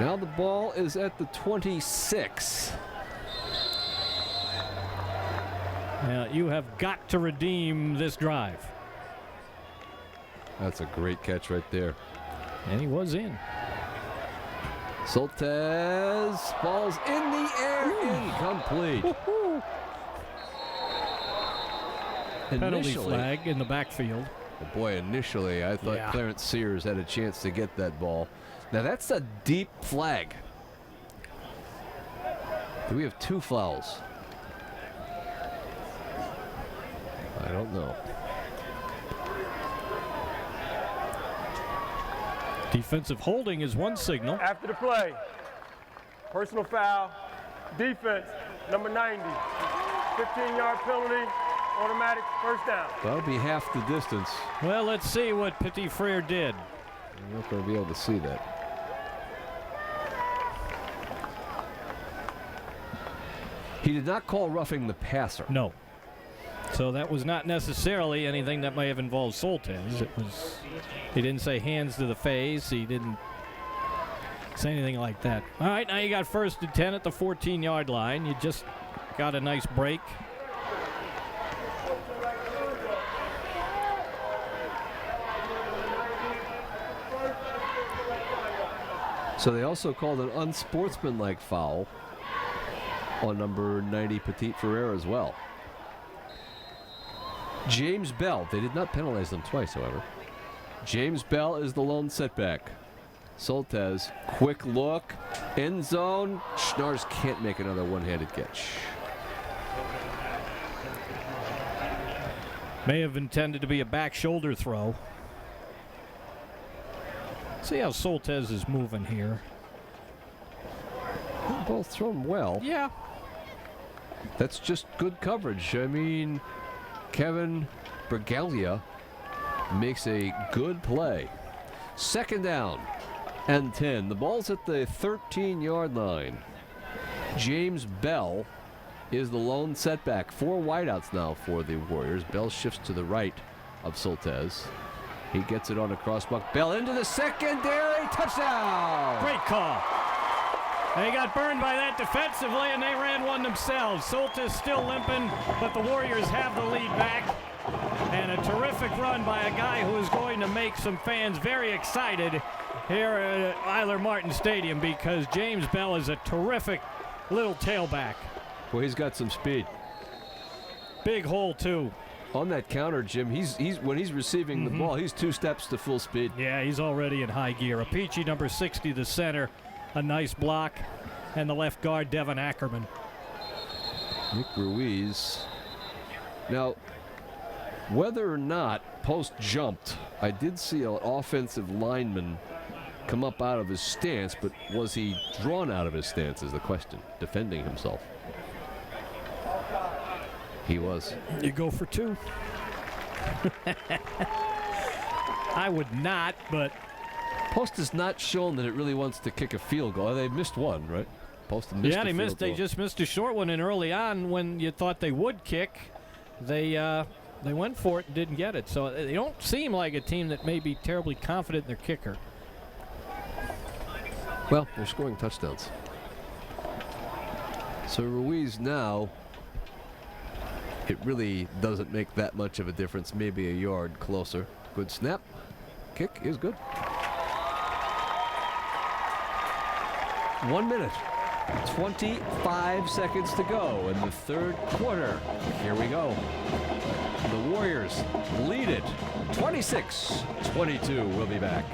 Now the ball is at the 26. Now you have got to redeem this drive. That's a great catch right there. And he was in. Soltez, ball's in the air, incomplete. Penalty flag in the backfield. Boy, initially I thought Clarence Sears had a chance to get that ball. Now that's a deep flag. Do we have 2 fouls? I don't know. Defensive holding is one signal. After the play, personal foul, defense, number 90, 15-yard penalty, automatic first down. That'll be half the distance. Well, let's see what Petit Frere did. We're not going to be able to see that. He did not call roughing the passer. No. So that was not necessarily anything that may have involved Soltez. He didn't say hands to the face. He didn't say anything like that. All right, now you got 1st and 10 at the 14-yard line. You just got a nice break. So they also called an unsportsmanlike foul on number 90, Petit Ferrer, as well. James Bell, they did not penalize them twice, however. James Bell is the lone setback. Soltez, quick look, end zone. Schnars can't make another one-handed catch. May have intended to be a back shoulder throw. See how Soltez is moving here. They both throw them well. Yeah. That's just good coverage. I mean, Kevin Bragalia makes a good play. 2nd down and 10. The ball's at the 13-yard line. James Bell is the lone setback. 4 wideouts now for the Warriors. Bell shifts to the right of Soltez. He gets it on a crossbuck. Bell into the secondary. Touchdown! Great call. They got burned by that defensively, and they ran one themselves. Soltis still limping, but the Warriors have the lead back. And a terrific run by a guy who is going to make some fans very excited here at Eiler Martin Stadium, because James Bell is a terrific little tailback. Boy, he's got some speed. Big hole, too. On that counter, Jim, he's when he's receiving the ball, he's 2 steps to full speed. Yeah, he's already in high gear. Apici, number 60, the center. A nice block. And the left guard, Devin Ackerman. Nick Ruiz. Now, whether or not Post jumped, I did see an offensive lineman come up out of his stance, but was he drawn out of his stance is the question, defending himself. He was. You go for 2. I would not, but Post has not shown that it really wants to kick a field goal. They missed one, right? Post missed yeah, a field goal. They just missed a short one, and early on, when you thought they would kick, they went for it and didn't get it. So they don't seem like a team that may be terribly confident in their kicker. Well, they're scoring touchdowns. So Ruiz now, it really doesn't make that much of a difference. Maybe a yard closer. Good snap. Kick is good. 1 minute. 25 seconds to go in the 3rd quarter. Here we go. The Warriors lead it 26-22. We'll be back.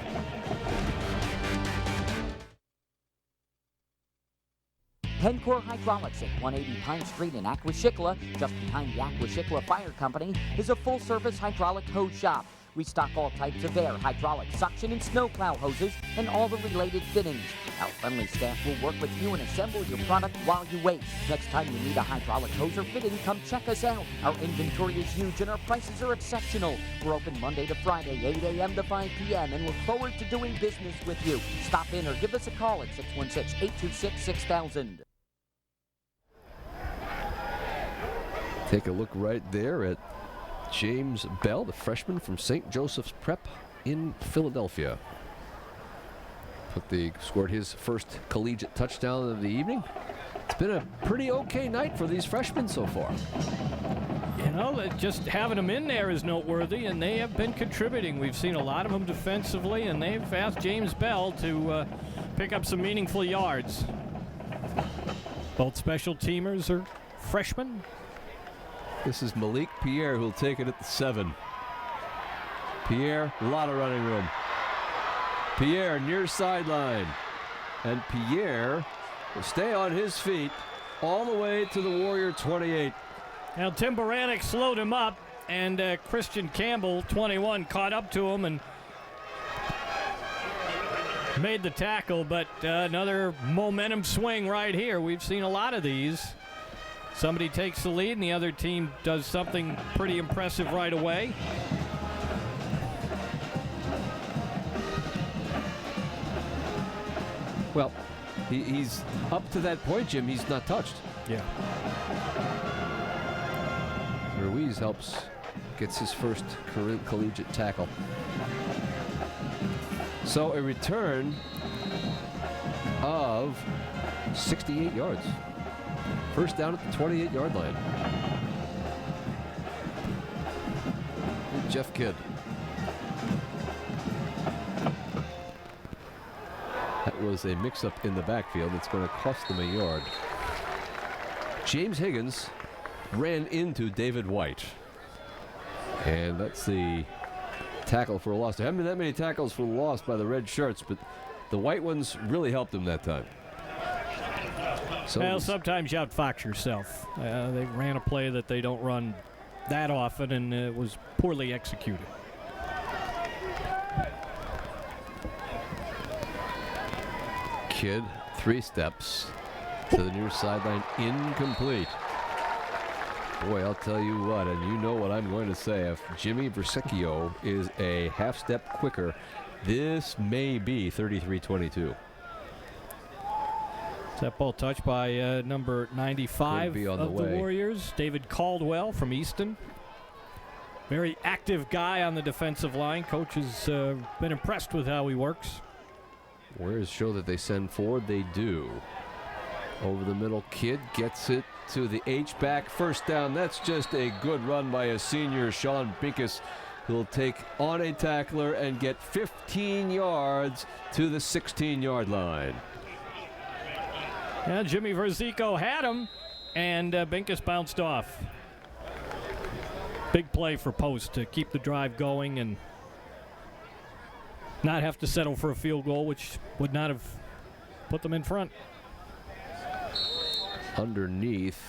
Pencor Hydraulics at 180 Pine Street in Aquashikla, just behind the Aquashikla Fire Company, is a full-service hydraulic hose shop. We stock all types of air, hydraulic, suction, and snowplow hoses, and all the related fittings. Our friendly staff will work with you and assemble your product while you wait. Next time you need a hydraulic hose or fitting, come check us out. Our inventory is huge and our prices are exceptional. We're open Monday to Friday, 8 a.m. to 5 p.m., and look forward to doing business with you. Stop in or give us a call at 616-826-6000. Take a look right there at James Bell, the freshman from St. Joseph's Prep in Philadelphia. Scored his first collegiate touchdown of the evening. It's been a pretty okay night for these freshmen so far. You know, just having them in there is noteworthy, and they have been contributing. We've seen a lot of them defensively, and they've asked James Bell to pick up some meaningful yards. Both special teamers are freshmen. This is Malik Pierre who'll take it at the 7. Pierre, a lot of running room. Pierre near sideline. And Pierre will stay on his feet all the way to the Warrior 28. Now Tim Baranek slowed him up, and Christian Campbell, 21, caught up to him and made the tackle, but another momentum swing right here. We've seen a lot of these. Somebody takes the lead and the other team does something pretty impressive right away. Well, he's up to that point, Jim. He's not touched. Yeah. Ruiz gets his first collegiate tackle. So a return of 68 yards. First down at the 28-yard line. Jeff Kidd. That was a mix-up in the backfield that's going to cost them a yard. James Higgins ran into David White. And that's the tackle for a loss. There haven't been that many tackles for a loss by the red shirts, but the white ones really helped him that time. So well, sometimes you outfox yourself. They ran a play that they don't run that often, and it was poorly executed. Kidd, 3 steps to the near sideline, incomplete. Boy, I'll tell you what, and you know what I'm going to say. If Jimmy Versicchio is a half step quicker, this may be 33-22. That ball touched by number 95 of the Warriors, David Caldwell from Easton. Very active guy on the defensive line. Coach has been impressed with how he works. Warriors show that they send forward. They do. Over the middle, Kidd gets it to the H-back. First down. That's just a good run by a senior, Sean Binkus. He'll take on a tackler and get 15 yards to the 16-yard line. Yeah, Jimmy Versicchio had him, and Binkus bounced off. Big play for Post to keep the drive going and not have to settle for a field goal, which would not have put them in front. Underneath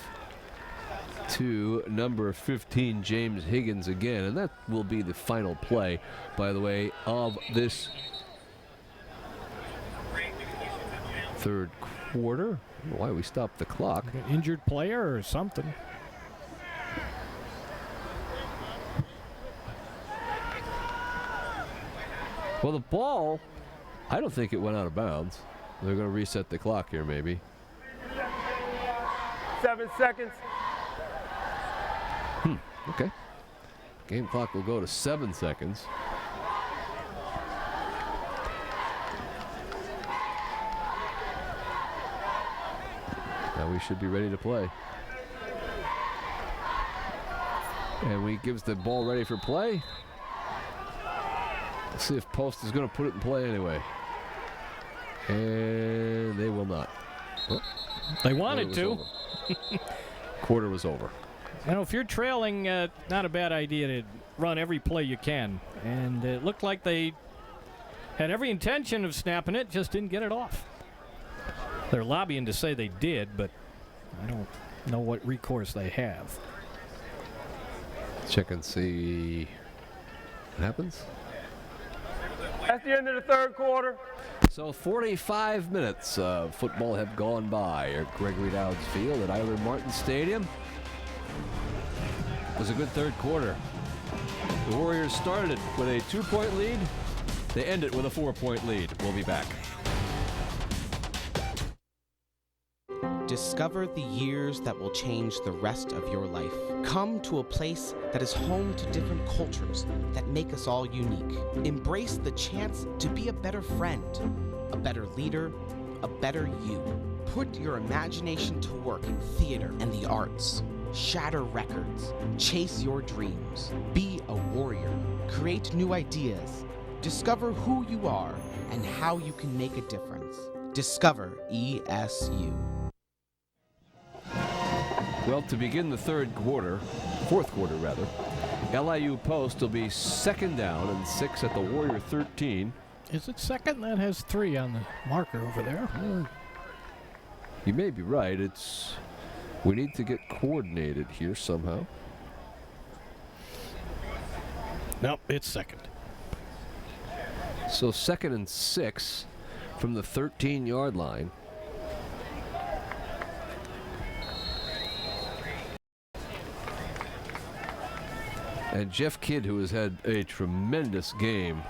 to number 15, James Higgins again, and that will be the final play, by the way, of this third quarter. I don't know why we stopped the clock. An injured player or something. Well, the ball, I don't think it went out of bounds. They're going to reset the clock here, maybe. 7 seconds. Okay. Game clock will go to 7 seconds. Now we should be ready to play. And we gives the ball ready for play. Let's see if Post is going to put it in play anyway. And they will not. Oh, they wanted to. Quarter was over. You know, if you're trailing, not a bad idea to run every play you can. And it looked like they had every intention of snapping it, just didn't get it off. They're lobbying to say they did, but I don't know what recourse they have. Check and see what happens. That's the end of the third quarter. So 45 minutes of football have gone by at Gregory Dowds Field at Eiler Martin Stadium. It was a good third quarter. The Warriors started it with a 2-point lead. They end it with a 4-point lead. We'll be back. Discover the years that will change the rest of your life. Come to a place that is home to different cultures that make us all unique. Embrace the chance to be a better friend, a better leader, a better you. Put your imagination to work in theater and the arts. Shatter records. Chase your dreams. Be a warrior. Create new ideas. Discover who you are and how you can make a difference. Discover ESU. Well, to begin the fourth quarter rather, LIU Post will be second down and 6 at the Warrior 13. Is it second? That has 3 on the marker over there. You may be right. We need to get coordinated here somehow. Nope, it's second. So 2nd and 6 from the 13-yard line. And Jeff Kidd, who has had a tremendous game.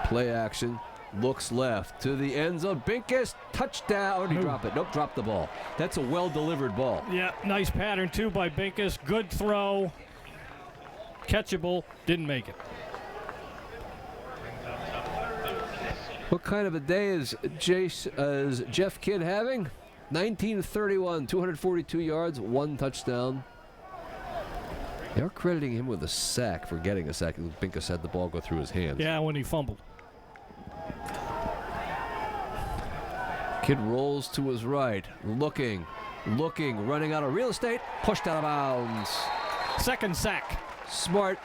Play action, looks left to the end zone. Binkus, touchdown. He dropped it. Nope, dropped the ball. That's a well-delivered ball. Yeah, nice pattern, too, by Binkus. Good throw. Catchable. Didn't make it. What kind of a day is Jeff Kidd having? 19-31, 242 yards, 1 touchdown. They're crediting him with a sack for getting a sack. Binkus had the ball go through his hands. Yeah, when he fumbled. Kidd rolls to his right, looking, running out of real estate, pushed out of bounds. Second sack. Smart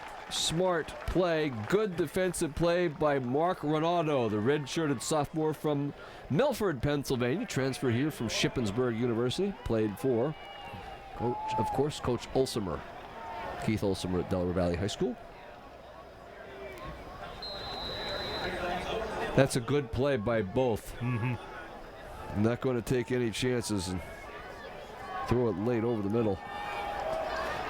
play. Good defensive play by Mark Ronaldo, the red-shirted sophomore from Milford, Pennsylvania, transferred here from Shippensburg University, played for, Coach Ulsimer, Keith Ulsimer at Delaware Valley High School. That's a good play by both. Mm-hmm. I'm not going to take any chances and throw it late over the middle.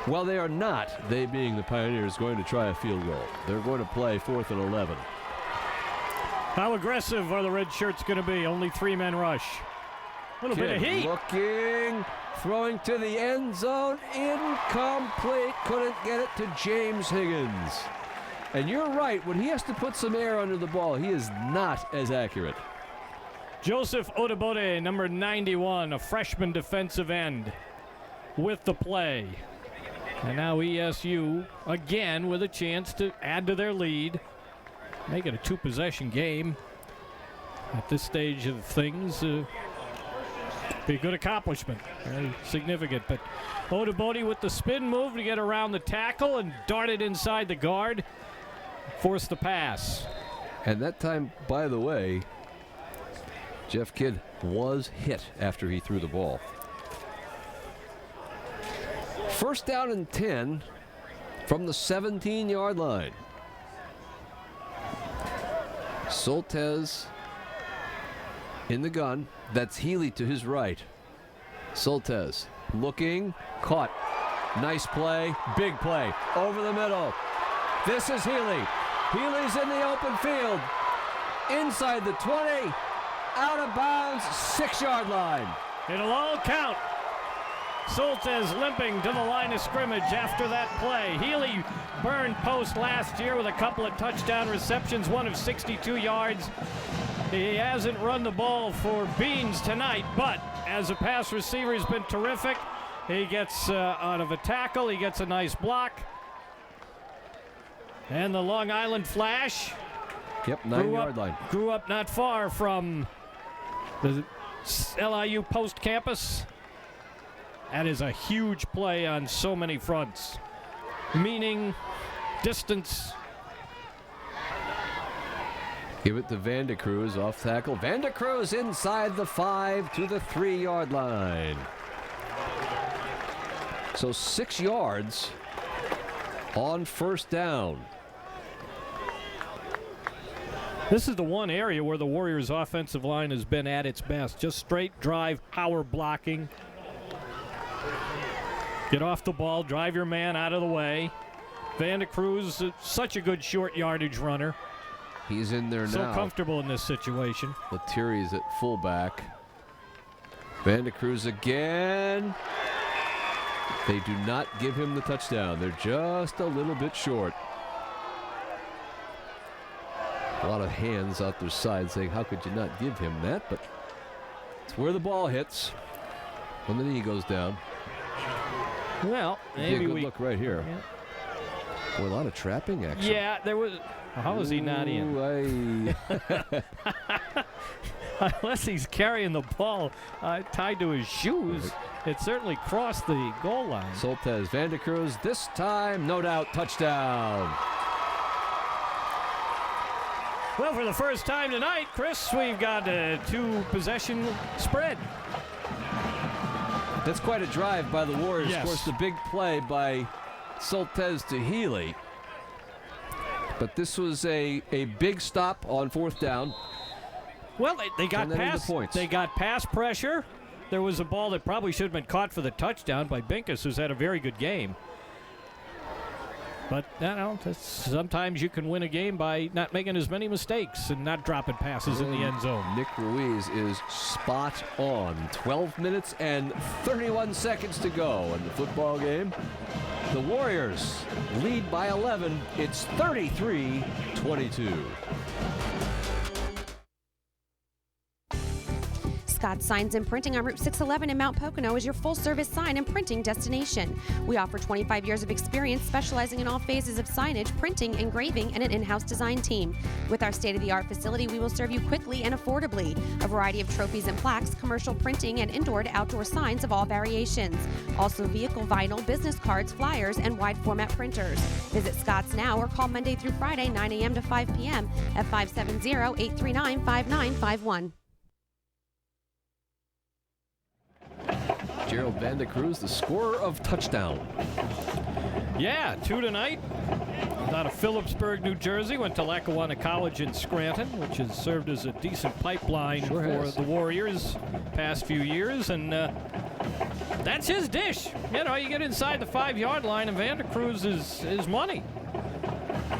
Well, they are not, they being the Pioneers, going to try a field goal. They're going to play 4th and 11. How aggressive are the red shirts going to be? Only 3-man rush. A little bit of heat. Looking, throwing to the end zone, incomplete. Couldn't get it to James Higgins. And you're right, when he has to put some air under the ball, he is not as accurate. Joseph Odebote, number 91, a freshman defensive end, with the play. And now ESU, again, with a chance to add to their lead. Make it a 2-possession game. At this stage of things, be a good accomplishment. Very significant. But Odebote with the spin move to get around the tackle and darted inside the guard. Forced the pass. And that time, by the way, Jeff Kidd was hit after he threw the ball. First down and 10 from the 17-yard line. Soltez in the gun. That's Healy to his right. Soltez looking, caught. Nice play, big play, over the middle. This is Healy. Healy's in the open field. Inside the 20, out of bounds, 6-yard line. It'll all count. Soltez limping to the line of scrimmage after that play. Healy burned post last year with a couple of touchdown receptions, one of 62 yards. He hasn't run the ball for beans tonight, but as a pass receiver, he's been terrific. He gets out of a tackle. He gets a nice block. And the Long Island Flash. Yep, 9-yard line. Grew up not far from the LIU Post campus. That is a huge play on so many fronts. Meaning, distance. Give it to Vandecruz, off tackle. Vandecruz inside the 5 to the 3-yard line. So 6 yards on first down. This is the one area where the Warriors' offensive line has been at its best. Just straight drive, power blocking. Get off the ball, drive your man out of the way. Vandecruz, such a good short yardage runner. He's in there so now. So comfortable in this situation. Lettieri's at fullback. Vandecruz again. They do not give him the touchdown. They're just a little bit short. A lot of hands out their side saying, how could you not give him that? But it's where the ball hits when the knee goes down. Well, maybe a good look right here. Yeah. Boy, a lot of trapping action. Yeah, there was. How is he not in? Unless he's carrying the ball tied to his shoes, it certainly crossed the goal line. Soltez, Vandecruz, this time, no doubt, touchdown. Well, for the first time tonight, Chris, we've got a 2-possession spread. That's quite a drive by the Warriors. Yes. Of course, the big play by Soltez to Healy. But this was a big stop on fourth down. Well, they got pass pressure. There was a ball that probably should have been caught for the touchdown by Binkus, who's had a very good game. But sometimes you can win a game by not making as many mistakes and not dropping passes in the end zone. Nick Ruiz is spot on. 12 minutes and 31 seconds to go in the football game. The Warriors lead by 11. It's 33-22. Scott's Signs and Printing on Route 611 in Mount Pocono is your full-service sign and printing destination. We offer 25 years of experience specializing in all phases of signage, printing, engraving, and an in-house design team. With our state-of-the-art facility, we will serve you quickly and affordably. A variety of trophies and plaques, commercial printing, and indoor to outdoor signs of all variations. Also vehicle vinyl, business cards, flyers, and wide-format printers. Visit Scott's now or call Monday through Friday, 9 a.m. to 5 p.m. at 570-839-5951. Gerald Van de Cruz, the scorer of touchdown. Yeah, 2 tonight. Out of Phillipsburg, New Jersey. Went to Lackawanna College in Scranton, which has served as a decent pipeline for the Warriors past few years. And that's his dish. You know, you get inside the 5-yard line, and Van de Cruz is money.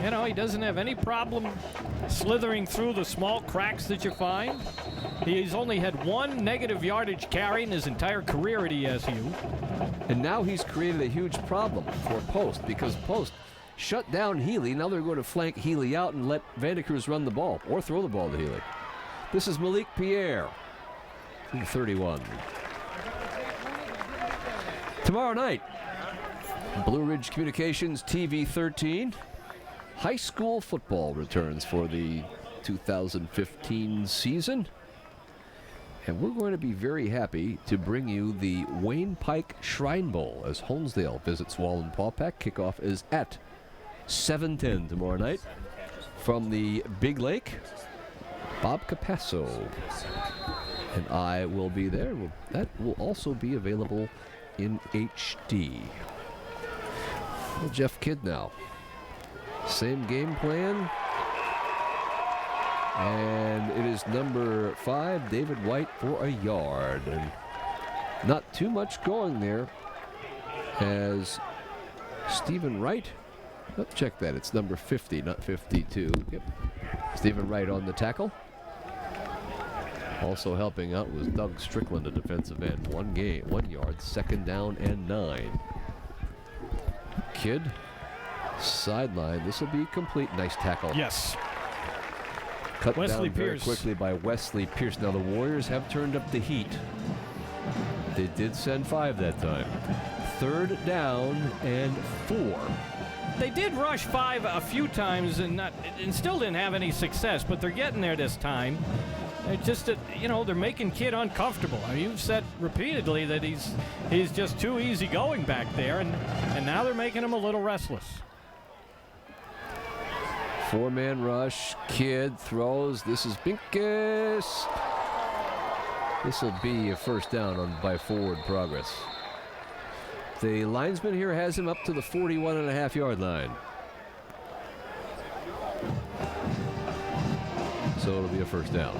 You know, he doesn't have any problem slithering through the small cracks that you find. He's only had 1 negative yardage carry in his entire career at ESU. And now he's created a huge problem for Post, because Post shut down Healy. Now they're going to flank Healy out and let Van de Cruz run the ball or throw the ball to Healy. This is Malik Pierre, 31. Tomorrow night, Blue Ridge Communications TV 13. High school football returns for the 2015 season. And we're going to be very happy to bring you the Wayne Pike Shrine Bowl as Holmesdale visits Wallenpaupack. Kickoff is at 7:10 tomorrow night. From the Big Lake, Bob Capasso and I will be there. That will also be available in HD. Well, Jeff Kidd now. Same game plan. And it is number 5, David White, for a yard. And not too much going there as Stephen Wright. Oh, check that. It's number 50, not 52. Yep. Stephen Wright on the tackle. Also helping out was Doug Strickland, a defensive end. 1 yard, 2nd down and 9. Kidd, sideline. This will be complete. Nice tackle. Yes. Cut Wesley down very Pierce. quickly by Wesley Pierce. Now the Warriors have turned up the heat. They did send 5 that time. 3rd down and 4. They did rush 5 a few times and still didn't have any success, but they're getting there this time. It's just that, you know, they're making Kidd uncomfortable. I mean, you've said repeatedly that he's just too easygoing back there, and now they're making him a little restless. 4-man rush. Kidd throws. This is Binkus. This will be a 1st down by forward progress. The linesman here has him up to the 41.5-yard line. So it'll be a 1st down.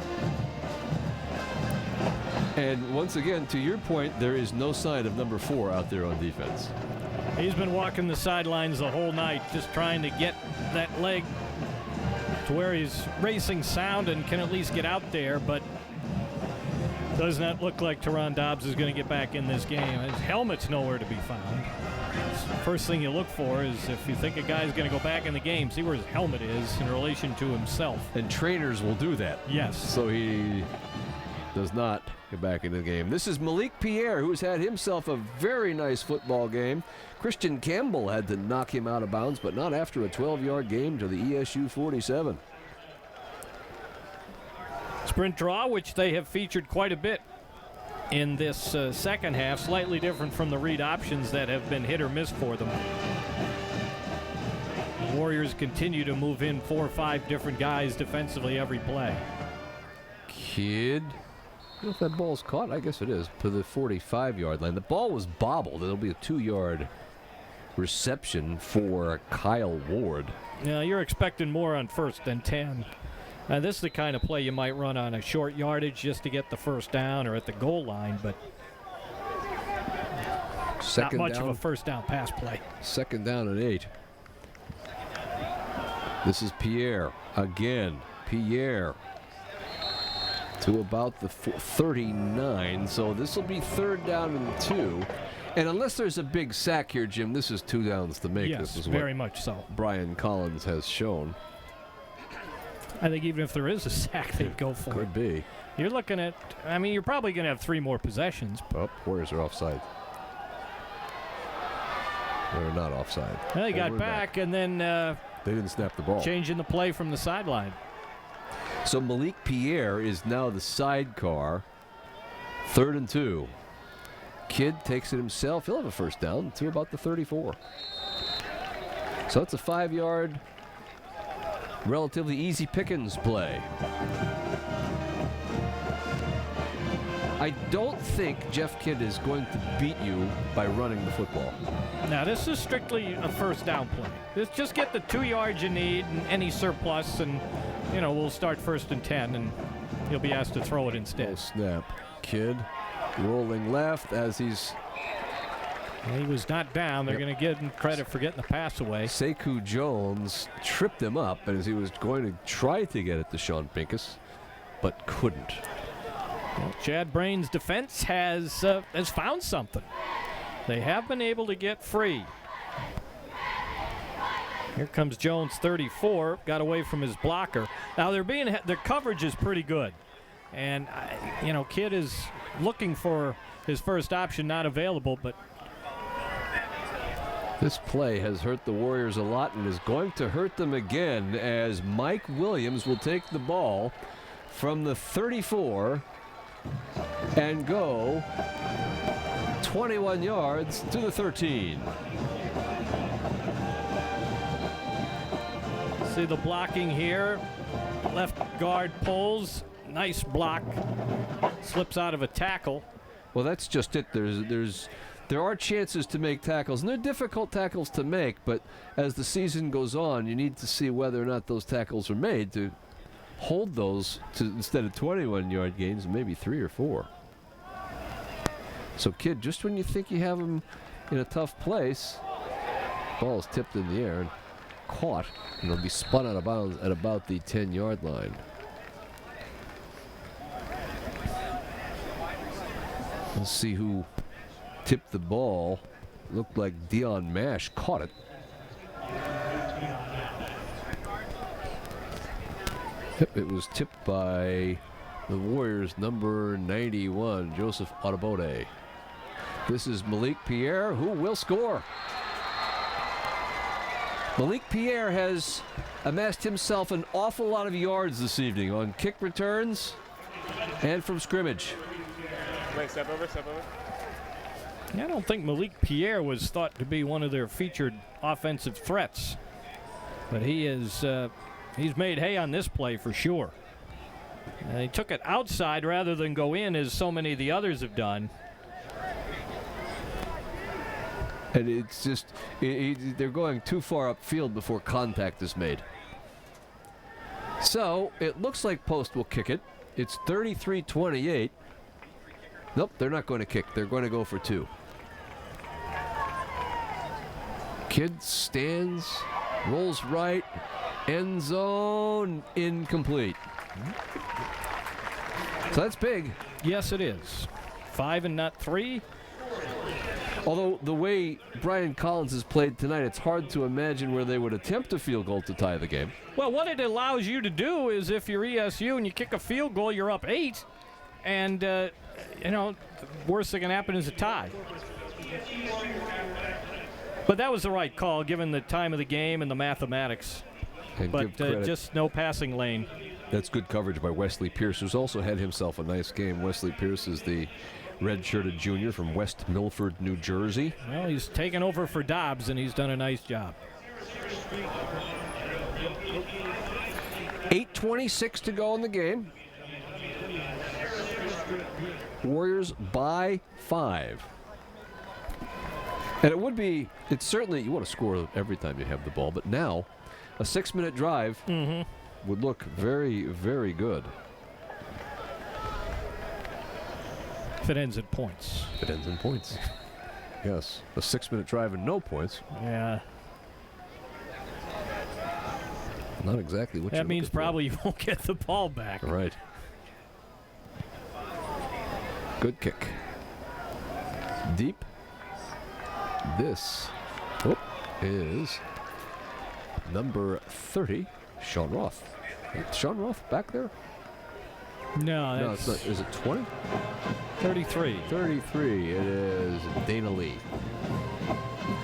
And once again, to your point, there is no sign of number 4 out there on defense. He's been walking the sidelines the whole night, just trying to get that leg to where he's racing sound and can at least get out there, but does not look like Teron Dobbs is going to get back in this game. His helmet's nowhere to be found. First thing you look for is, if you think a guy's going to go back in the game, see where his helmet is in relation to himself. And trainers will do that. Yes. So he does not get back into the game. This is Malik Pierre, who's had himself a very nice football game. Christian Campbell had to knock him out of bounds, but not after a 12-yard game to the ESU 47. Sprint draw, which they have featured quite a bit in this second half, slightly different from the read options that have been hit or miss for them. The Warriors continue to move in 4 or 5 different guys defensively every play. Kidd. I don't know if that ball's caught. I guess it is. To the 45-yard line. The ball was bobbled. It'll be a 2-yard reception for Kyle Ward. Yeah, you're expecting more on 1st and 10. This is the kind of play you might run on a short yardage just to get the 1st down or at the goal line, but not much of a 1st down pass play. 2nd down and 8. This is Pierre again. Pierre to about the 39. So this will be 3rd down and 2. And unless there's a big sack here, Jim, this is 2 downs to make. Yes, this is very much so. Brian Collins has shown. I think even if there is a sack, they'd go for it. Could be. You're looking at, I mean, you're probably going to have 3 more possessions. Oh, Warriors are offside. They're not offside. Well, they got back, and then they didn't snap the ball. Changing the play from the sideline. So Malik Pierre is now the sidecar. 3rd and 2. Kidd takes it himself. He'll have a first down to about the 34. So it's a 5-yard, relatively easy pickings play. I don't think Jeff Kidd is going to beat you by running the football. Now, this is strictly a first down play. Just get the 2 yards you need and any surplus, and, you know, we'll start 1st and 10, and you'll be asked to throw it instead. Oh, snap. Kidd rolling left as he's... He was not down. They're going to give him credit for getting the pass away. Sekou Jones tripped him up as he was going to try to get it to Sean Pincus, but couldn't. Well, Chad Brain's defense has found something. They have been able to get free. Here comes Jones, 34, got away from his blocker. Now their coverage is pretty good, and you know, Kidd is looking for his first option, not available, but. This play has hurt the Warriors a lot and is going to hurt them again as Mike Williams will take the ball from the 34 and go 21 yards to the 13. See the blocking here. Left guard pulls. Nice block. Slips out of a tackle. Well, that's just it. There are chances to make tackles, and they're difficult tackles to make, but as the season goes on, you need to see whether or not those tackles are made to hold those to, instead of 21-yard gains, maybe 3 or 4. So, Kidd, just when you think you have him in a tough place, ball is tipped in the air and caught, and it'll be spun out of bounds at about the 10-yard line. Let's see who tipped the ball. Looked like Dion Mash caught it. It was tipped by the Warriors' number 91, Joseph Audabode. This is Malik Pierre, who will score. Malik Pierre has amassed himself an awful lot of yards this evening on kick returns and from scrimmage. Wait, step over, step over. I don't think Malik Pierre was thought to be one of their featured offensive threats, but he is he's made hay on this play for sure. He took it outside rather than go in as so many of the others have done. And it's just they're going too far upfield before contact is made. So it looks like Post will kick it. It's 33-28. Nope, they're not going to kick. They're going to go for 2. Kidd stands, rolls right, end zone, incomplete. So that's big. Yes, it is. 5 and not 3. Although the way Brian Collins has played tonight, it's hard to imagine where they would attempt a field goal to tie the game. Well, what it allows you to do is if you're ESU and you kick a field goal, you're up 8. And, you know, the worst that can happen is a tie. But that was the right call, given the time of the game and the mathematics. And but just no passing lane. That's good coverage by Wesley Pierce, who's also had himself a nice game. Wesley Pierce is the red-shirted junior from West Milford, New Jersey. Well, he's taken over for Dobbs, and he's done a nice job. 8:26 to go in the game. Warriors by 5. And it's certainly, you want to score every time you have the ball, but now a 6-minute drive would look very, very good. If it ends in points. If it ends in points. Yes, a 6-minute drive and no points. Yeah. Not exactly what that means probably you won't get the ball back. Right. Good kick. Deep. This is number 30, Sean Roth. Sean Roth back there? No, it's not. Is it 20? 33. 33. It is Dana Lee.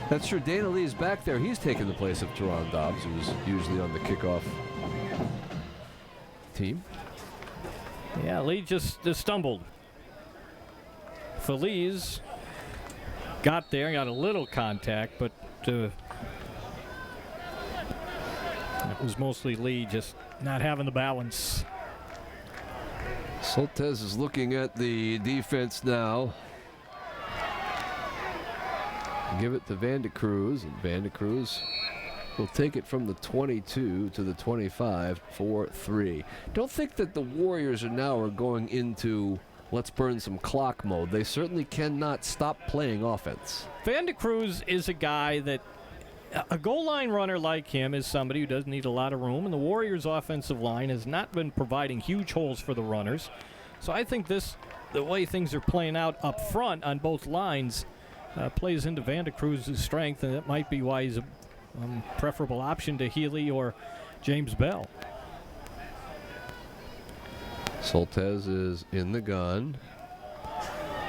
That's true. Dana Lee's back there. He's taken the place of Teron Dobbs, who was usually on the kickoff team. Yeah, Lee just stumbled. Feliz got there, got a little contact, but it was mostly Lee just not having the balance. Soltesz is looking at the defense now. Give it to Van de Cruz, and Van de Cruz will take it from the 22 to the 25 for 3. Don't think that the Warriors are going into let's burn some clock mode. They certainly cannot stop playing offense. Van de Cruz is a guy that a goal line runner like him is somebody who doesn't need a lot of room, and the Warriors' offensive line has not been providing huge holes for the runners. So I think the way things are playing out up front on both lines plays into Van de Cruz's strength, and that might be why he's a preferable option to Healy or James Bell. Soltesz is in the gun.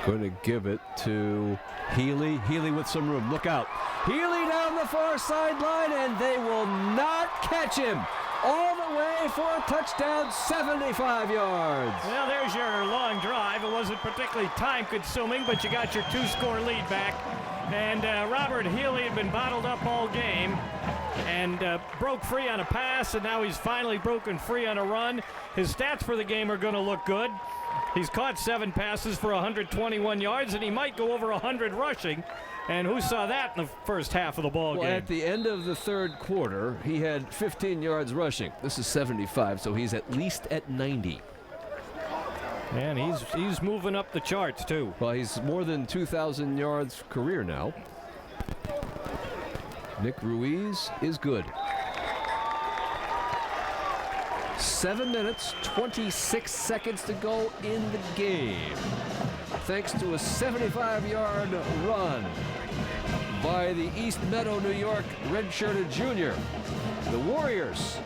Going to give it to Healy. Healy with some room. Look out. Healy down the far sideline, and they will not catch him. All the way for a touchdown, 75 yards. Well, there's your long drive. It wasn't particularly time-consuming, but you got your 2-score lead back. And Robert Healy had been bottled up all game and broke free on a pass, and now he's finally broken free on a run. His stats for the game are going to look good. He's caught 7 passes for 121 yards, and he might go over 100 rushing. And who saw that in the first half of the ball game? At the end of the third quarter, he had 15 yards rushing. This is 75, so he's at least at 90. And he's moving up the charts, too. Well, he's more than 2,000 yards career now. Nick Ruiz is good. 7 minutes, 26 seconds to go in the game. Thanks to a 75-yard run by the East Meadow, New York redshirted junior. The Warriors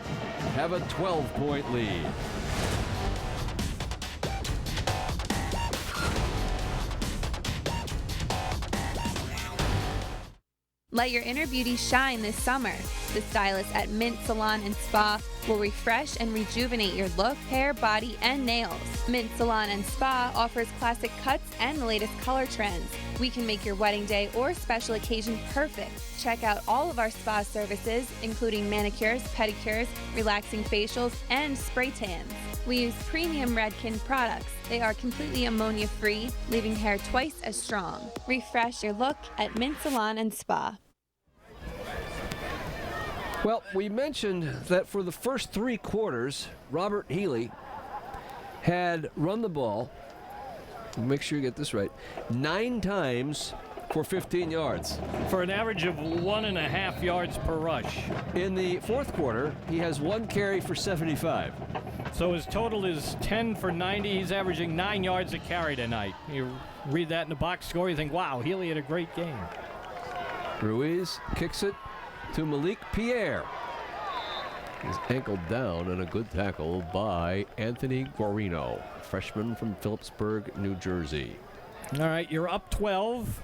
have a 12-point lead. Let your inner beauty shine this summer. The stylists at Mint Salon and Spa will refresh and rejuvenate your look, hair, body, and nails. Mint Salon and Spa offers classic cuts and the latest color trends. We can make your wedding day or special occasion perfect. Check out all of our spa services, including manicures, pedicures, relaxing facials, and spray tans. We use premium Redken products. They are completely ammonia-free, leaving hair twice as strong. Refresh your look at Mint Salon and Spa. Well, we mentioned that for the first 3 quarters, Robert Healy had run the ball, make sure you get this right, 9 times for 15 yards. For an average of 1.5 yards per rush. In the fourth quarter, he has 1 carry for 75. So his total is 10 for 90. He's averaging 9 yards a carry tonight. You read that in the box score, you think, wow, Healy had a great game. Ruiz kicks it to Malik Pierre. He's ankled down, and a good tackle by Anthony Guarino, freshman from Phillipsburg, New Jersey. All right, you're up 12,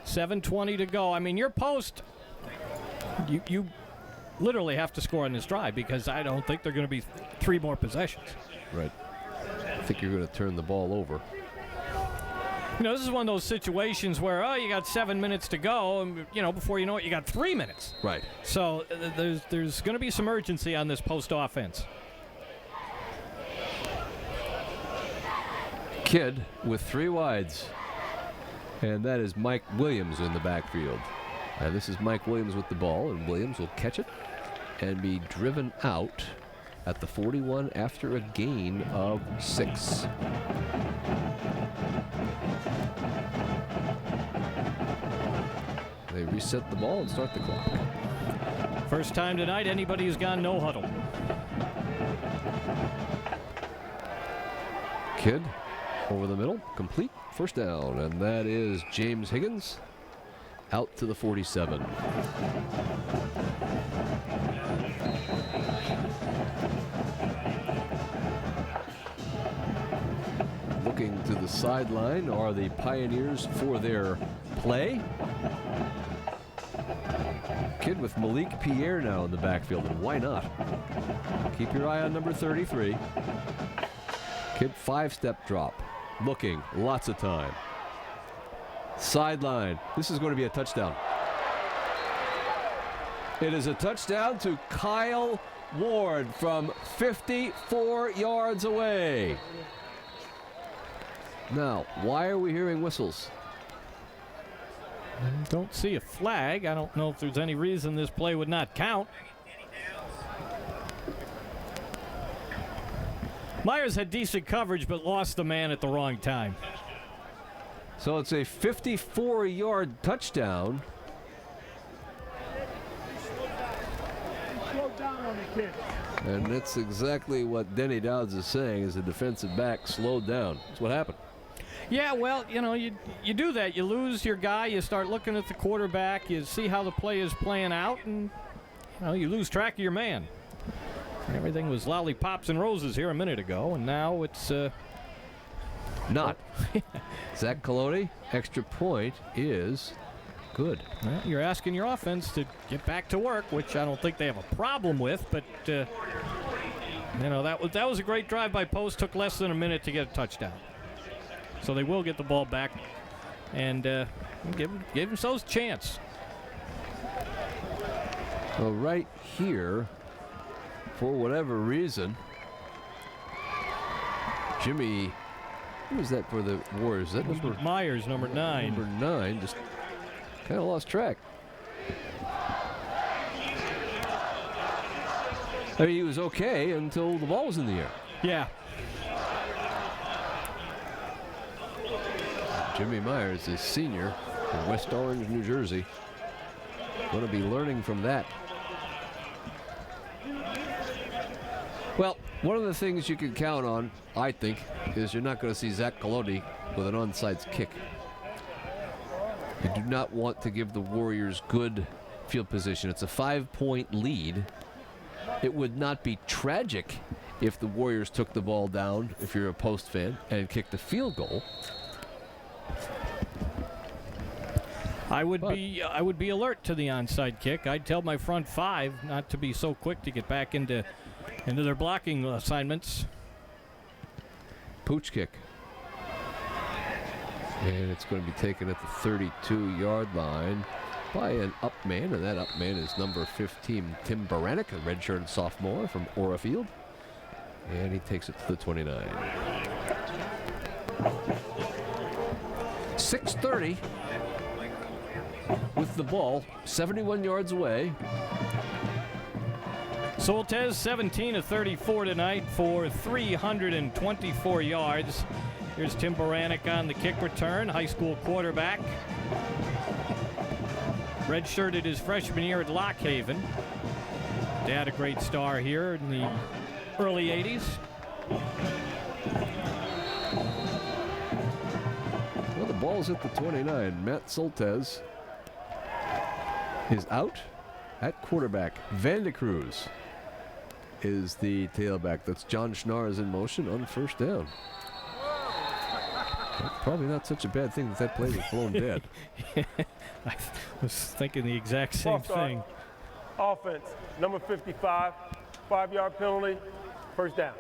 7:20 to go. I mean, your Post, you literally have to score on this drive because I don't think they're going to be 3 more possessions. Right. I think you're going to turn the ball over. You know, this is one of those situations where, you got 7 minutes to go, and, before you know it, you got 3 minutes. Right. So there's going to be some urgency on this Post offense. Kidd with 3 wides, and that is Mike Williams in the backfield. And this is Mike Williams with the ball, and Williams will catch it and be driven out at the 41 after a gain of 6. They reset the ball and start the clock. First time tonight anybody has gone no huddle. Kidd over the middle, complete, first down, and that is James Higgins out to the 47. the sideline are the Pioneers for their play. Kid with Malik Pierre now in the backfield, and why not? Keep your eye on number 33. Kid 5-step drop. Looking, lots of time. Sideline. This is going to be a touchdown. It is a touchdown to Kyle Ward from 54 yards away. Now, why are we hearing whistles? Don't see a flag. I don't know if there's any reason this play would not count. Myers had decent coverage but lost the man at the wrong time. So it's a 54-yard touchdown. And that's exactly what Denny Dowds is saying, is the defensive back slowed down. That's what happened. Yeah, well, you know, you do that. You lose your guy, you start looking at the quarterback, you see how the play is playing out, and you lose track of your man. Everything was lollipops and roses here a minute ago, and now it's not. Zach Colodi, extra point is good. Well, you're asking your offense to get back to work, which I don't think they have a problem with, but that was a great drive by Post. Took less than a minute to get a touchdown. So they will get the ball back and give themselves a chance. Well, right here, for whatever reason, Jimmy, who was that for the Warriors? That was Myers, number 9. Number 9, just kind of lost track. I mean, he was okay until the ball was in the air. Yeah. Jimmy Myers is senior from West Orange, New Jersey. Going to be learning from that. Well, one of the things you can count on, I think, is you're not going to see Zach Colodi with an onside kick. You do not want to give the Warriors good field position. It's a 5-point lead. It would not be tragic if the Warriors took the ball down, if you're a Post fan, and kicked a field goal. I would be alert to the onside kick. I'd tell my front 5 not to be so quick to get back into their blocking assignments. Pooch kick. And it's going to be taken at the 32-yard line by an up man, and that up man is number 15, Tim Baranek, a redshirted sophomore from Ora Field. And he takes it to the 29. 6:30 with the ball, 71 yards away. Soltez 17 of 34 tonight for 324 yards. Here's Tim Baranek on the kick return, high school quarterback. Redshirted his freshman year at Lockhaven. They had a great star here in the early 80s. Well, the ball's at the 29. Matt Soltez is out at quarterback. Vandecruz is the tailback. That's John Schnarrs in motion on first down. Probably not such a bad thing that play was blown dead. I was thinking the exact same thing. Offense, number 55, 5-yard penalty, first down.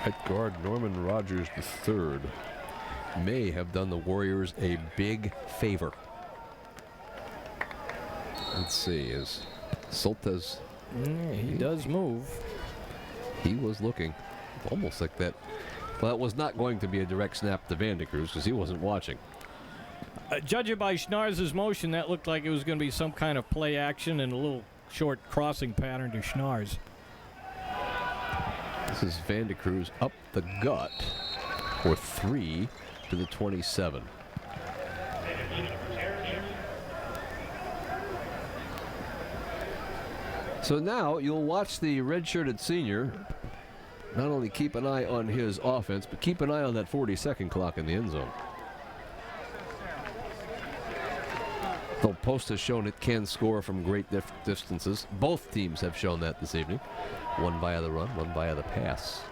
At guard, Norman Rogers III may have done the Warriors a big favor. Let's see, is Soltez... he does move. He was looking almost like that. Well, it was not going to be a direct snap to Vandecruz because he wasn't watching. Judging by Schnarrs' motion, that looked like it was going to be some kind of play action and a little short crossing pattern to Schnarrs. This is Vandecruz up the gut for 3 to the 27. So now you'll watch the red-shirted senior not only keep an eye on his offense, but keep an eye on that 40-second clock in the end zone. Though Post has shown it can score from great distances. Both teams have shown that this evening. One via the run, one via the pass.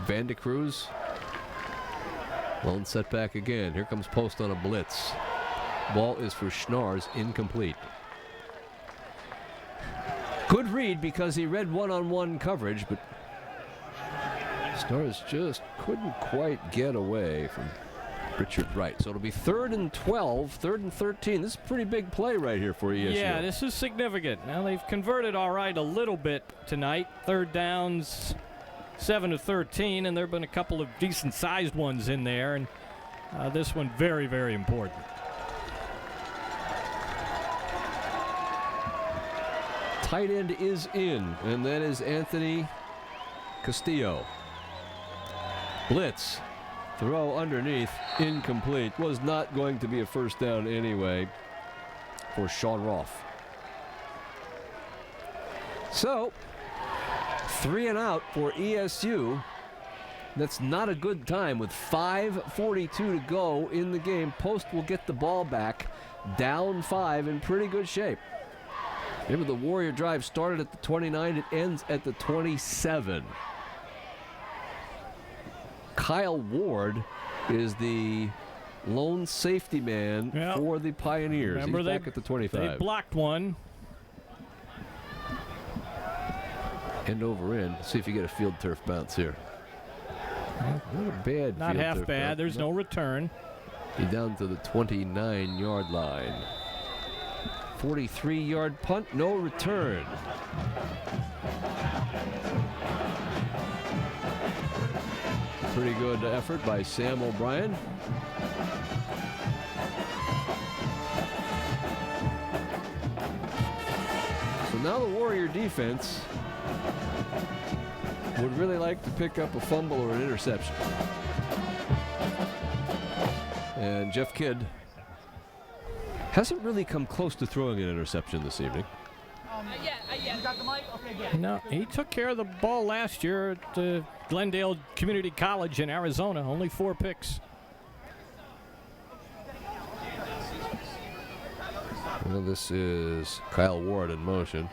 Van de Cruz. Lone setback again. Here comes Post on a blitz. Ball is for Schnars, incomplete. Good read because he read one-on-one coverage, but Schnars just couldn't quite get away from Richard Wright. So it'll be 3rd and 12, 3rd and 13. This is a pretty big play right here for ESU. Yeah, this is significant. Now they've converted all right a little bit tonight. 3rd downs, 7 to 13, and there have been a couple of decent-sized ones in there, and this one very, very important. Tight end is in, and that is Anthony Castillo. Blitz. Throw underneath, incomplete. Was not going to be a first down anyway for Sean Roth. So, 3 and out for ESU. That's not a good time with 5:42 to go in the game. Post will get the ball back, down 5, in pretty good shape. Remember, the Warrior drive started at the 29. It ends at the 27. Kyle Ward is the lone safety man for the Pioneers. Remember, he's back at the 25. They blocked one. End over end. See if you get a field turf bounce here. Not a bad. Not half bad. There's no return. Be down to the 29-yard line. 43-yard punt, no return. Pretty good effort by Sam O'Brien. So now the Warrior defense would really like to pick up a fumble or an interception. And Jeff Kidd hasn't really come close to throwing an interception this evening. No, he took care of the ball last year at Glendale Community College in Arizona. Only 4 picks. Well, this is Kyle Ward in motion.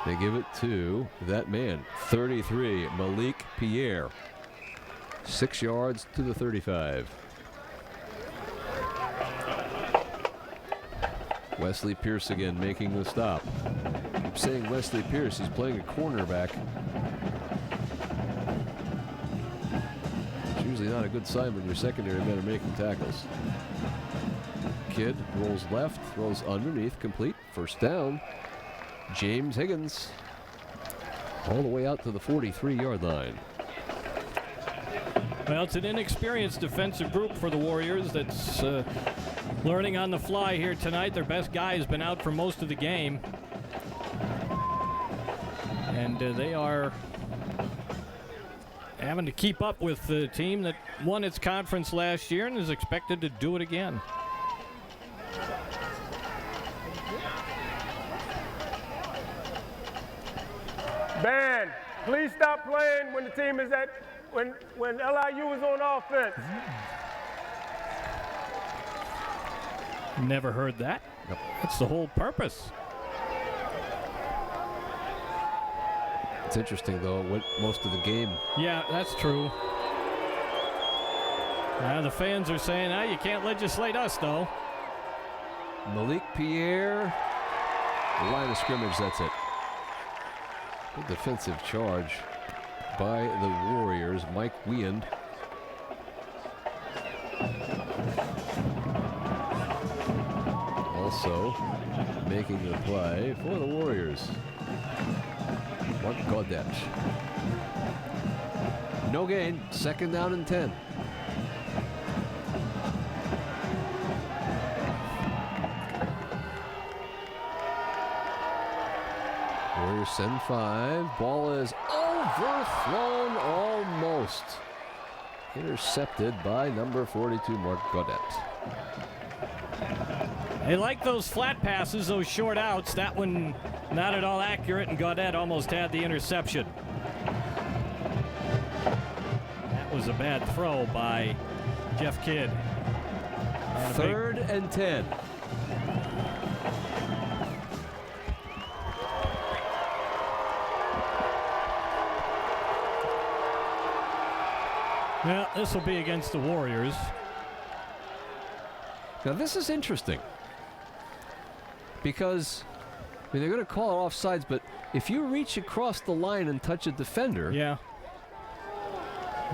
They give it to that man, 33, Malik Pierre. 6 yards to the 35. Wesley Pierce again making the stop. I'm saying Wesley Pierce, he's playing a cornerback. It's usually not a good sign when your secondary men are making tackles. Kidd rolls left, throws underneath, complete, first down. James Higgins all the way out to the 43-yard line. Well, it's an inexperienced defensive group for the Warriors that's learning on the fly here tonight. Their best guy has been out for most of the game. And they are having to keep up with the team that won its conference last year and is expected to do it again. Band, please stop playing when the team is at, when LIU is on offense. Never heard that. Yep. That's the whole purpose. It's interesting, though, what most of the game. Yeah, that's true. The fans are saying, you can't legislate us, though. Malik Pierre, the line of scrimmage, that's it. Good defensive charge by the Warriors. Mike Weand. Also making the play for the Warriors. Mark Godet. No gain, 2nd down and 10. Warriors send 5. Ball is overthrown almost. Intercepted by number 42, Mark Godet. They like those flat passes, those short outs. That one not at all accurate, and Godet almost had the interception. That was a bad throw by Jeff Kidd. 3rd and 10. Yeah, this will be against the Warriors. Now, this is interesting because they're going to call it offsides, but if you reach across the line and touch a defender. Yeah.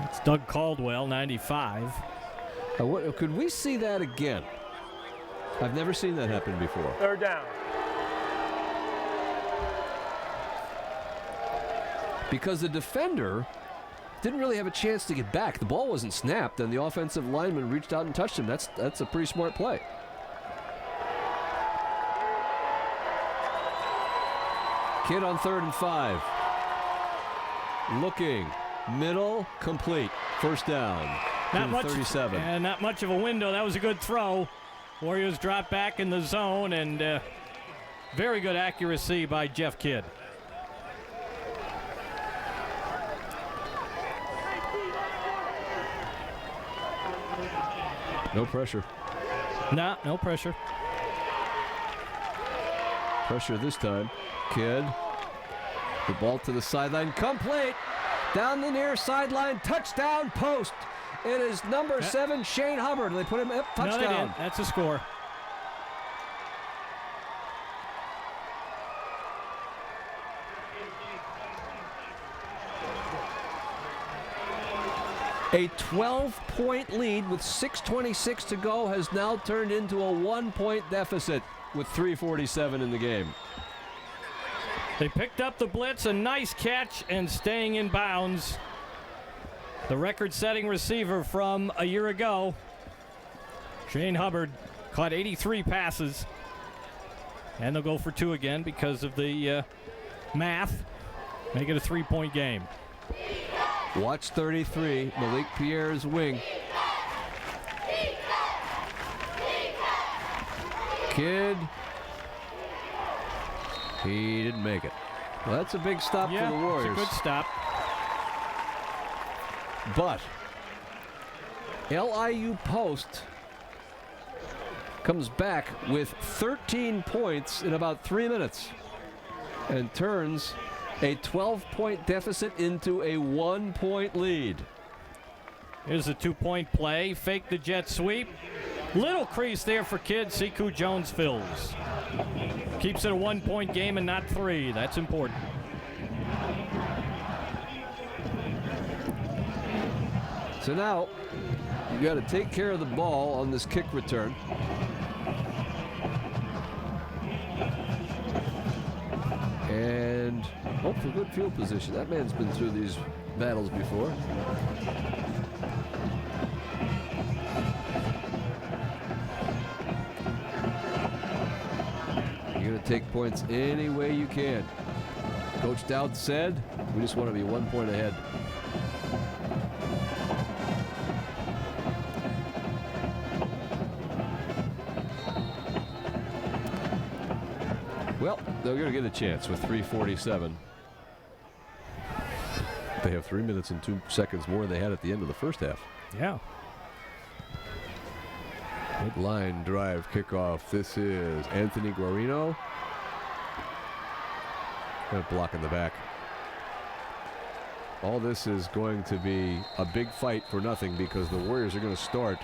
It's Doug Caldwell, 95. Could we see that again? I've never seen that happen before. Third down. Because the defender didn't really have a chance to get back. The ball wasn't snapped, and the offensive lineman reached out and touched him. That's a pretty smart play. Kid on 3rd and 5. Looking. Middle. Complete. First down. Not much, 37. And not much of a window. That was a good throw. Warriors drop back in the zone, and very good accuracy by Jeff Kidd. No pressure. Nah, no pressure. Pressure this time. Kidd. The ball to the sideline. Complete. Down the near sideline. Touchdown Post. It is number 7, Shane Hubbard. They put him up. Touchdown. No, they didn't. That's a score. A 12-point lead with 6:26 to go has now turned into a 1-point deficit with 3:47 in the game. They picked up the blitz, a nice catch, and staying in bounds. The record-setting receiver from a year ago, Shane Hubbard, caught 83 passes. And they'll go for 2 again because of the math. Make it a 3-point game. Watch 33, Malik Pierre's wing. Kidd. He didn't make it. Well, that's a big stop for the Warriors. It's a good stop. But LIU Post comes back with 13 points in about 3 minutes and turns a 12-point deficit into a 1-point lead. Here's a 2-point play. Fake the jet sweep. Little crease there for Kidd. Sekou Jones fills. Keeps it a 1-point game and not 3. That's important. So now you got to take care of the ball on this kick return. And hope for good field position. That man's been through these battles before. You're going to take points any way you can. Coach Dowd said, we just want to be 1 point ahead. Well, they're going to get a chance with 3:47. They have 3 minutes and 2 seconds more than they had at the end of the first half. Yeah. Good line drive kickoff. This is Anthony Guarino. Got a block in the back. All this is going to be a big fight for nothing because the Warriors are going to start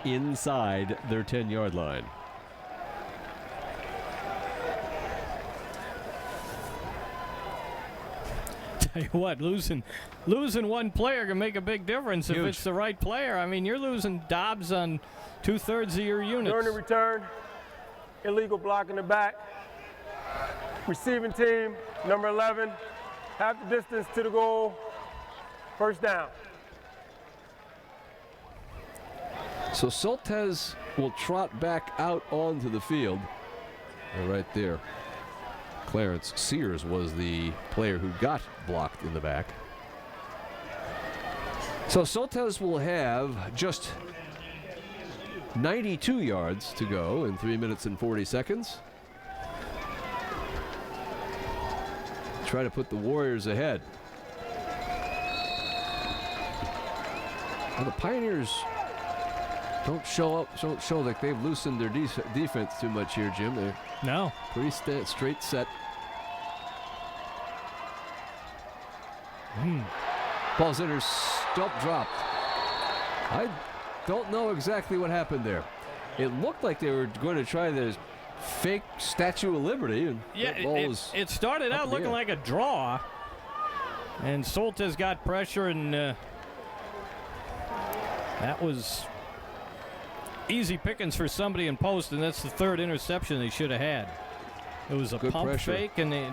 inside their 10-yard line. Tell you what, losing one player can make a big difference. Huge. If it's the right player. I mean, you're losing Dobbs on 2/3 of your units. During the return, illegal block in the back. Receiving team, number 11, half the distance to the goal, first down. So Soltesz will trot back out onto the field. Right there. Clarence Sears was the player who got blocked in the back. So Soltesz will have just 92 yards to go in 3 minutes and 40 seconds. Try to put the Warriors ahead. Well, the Pioneers don't show like they've loosened their defense too much here, Jim. They're no. Pretty straight set. Ball's dropped. I don't know exactly what happened there. It looked like they were going to try this fake Statue of Liberty. And yeah, it started out looking like a draw. And Soltesz got pressure, and that was easy pickings for somebody in post, and that's the third interception they should have had. It was a good pump pressure. fake, and they...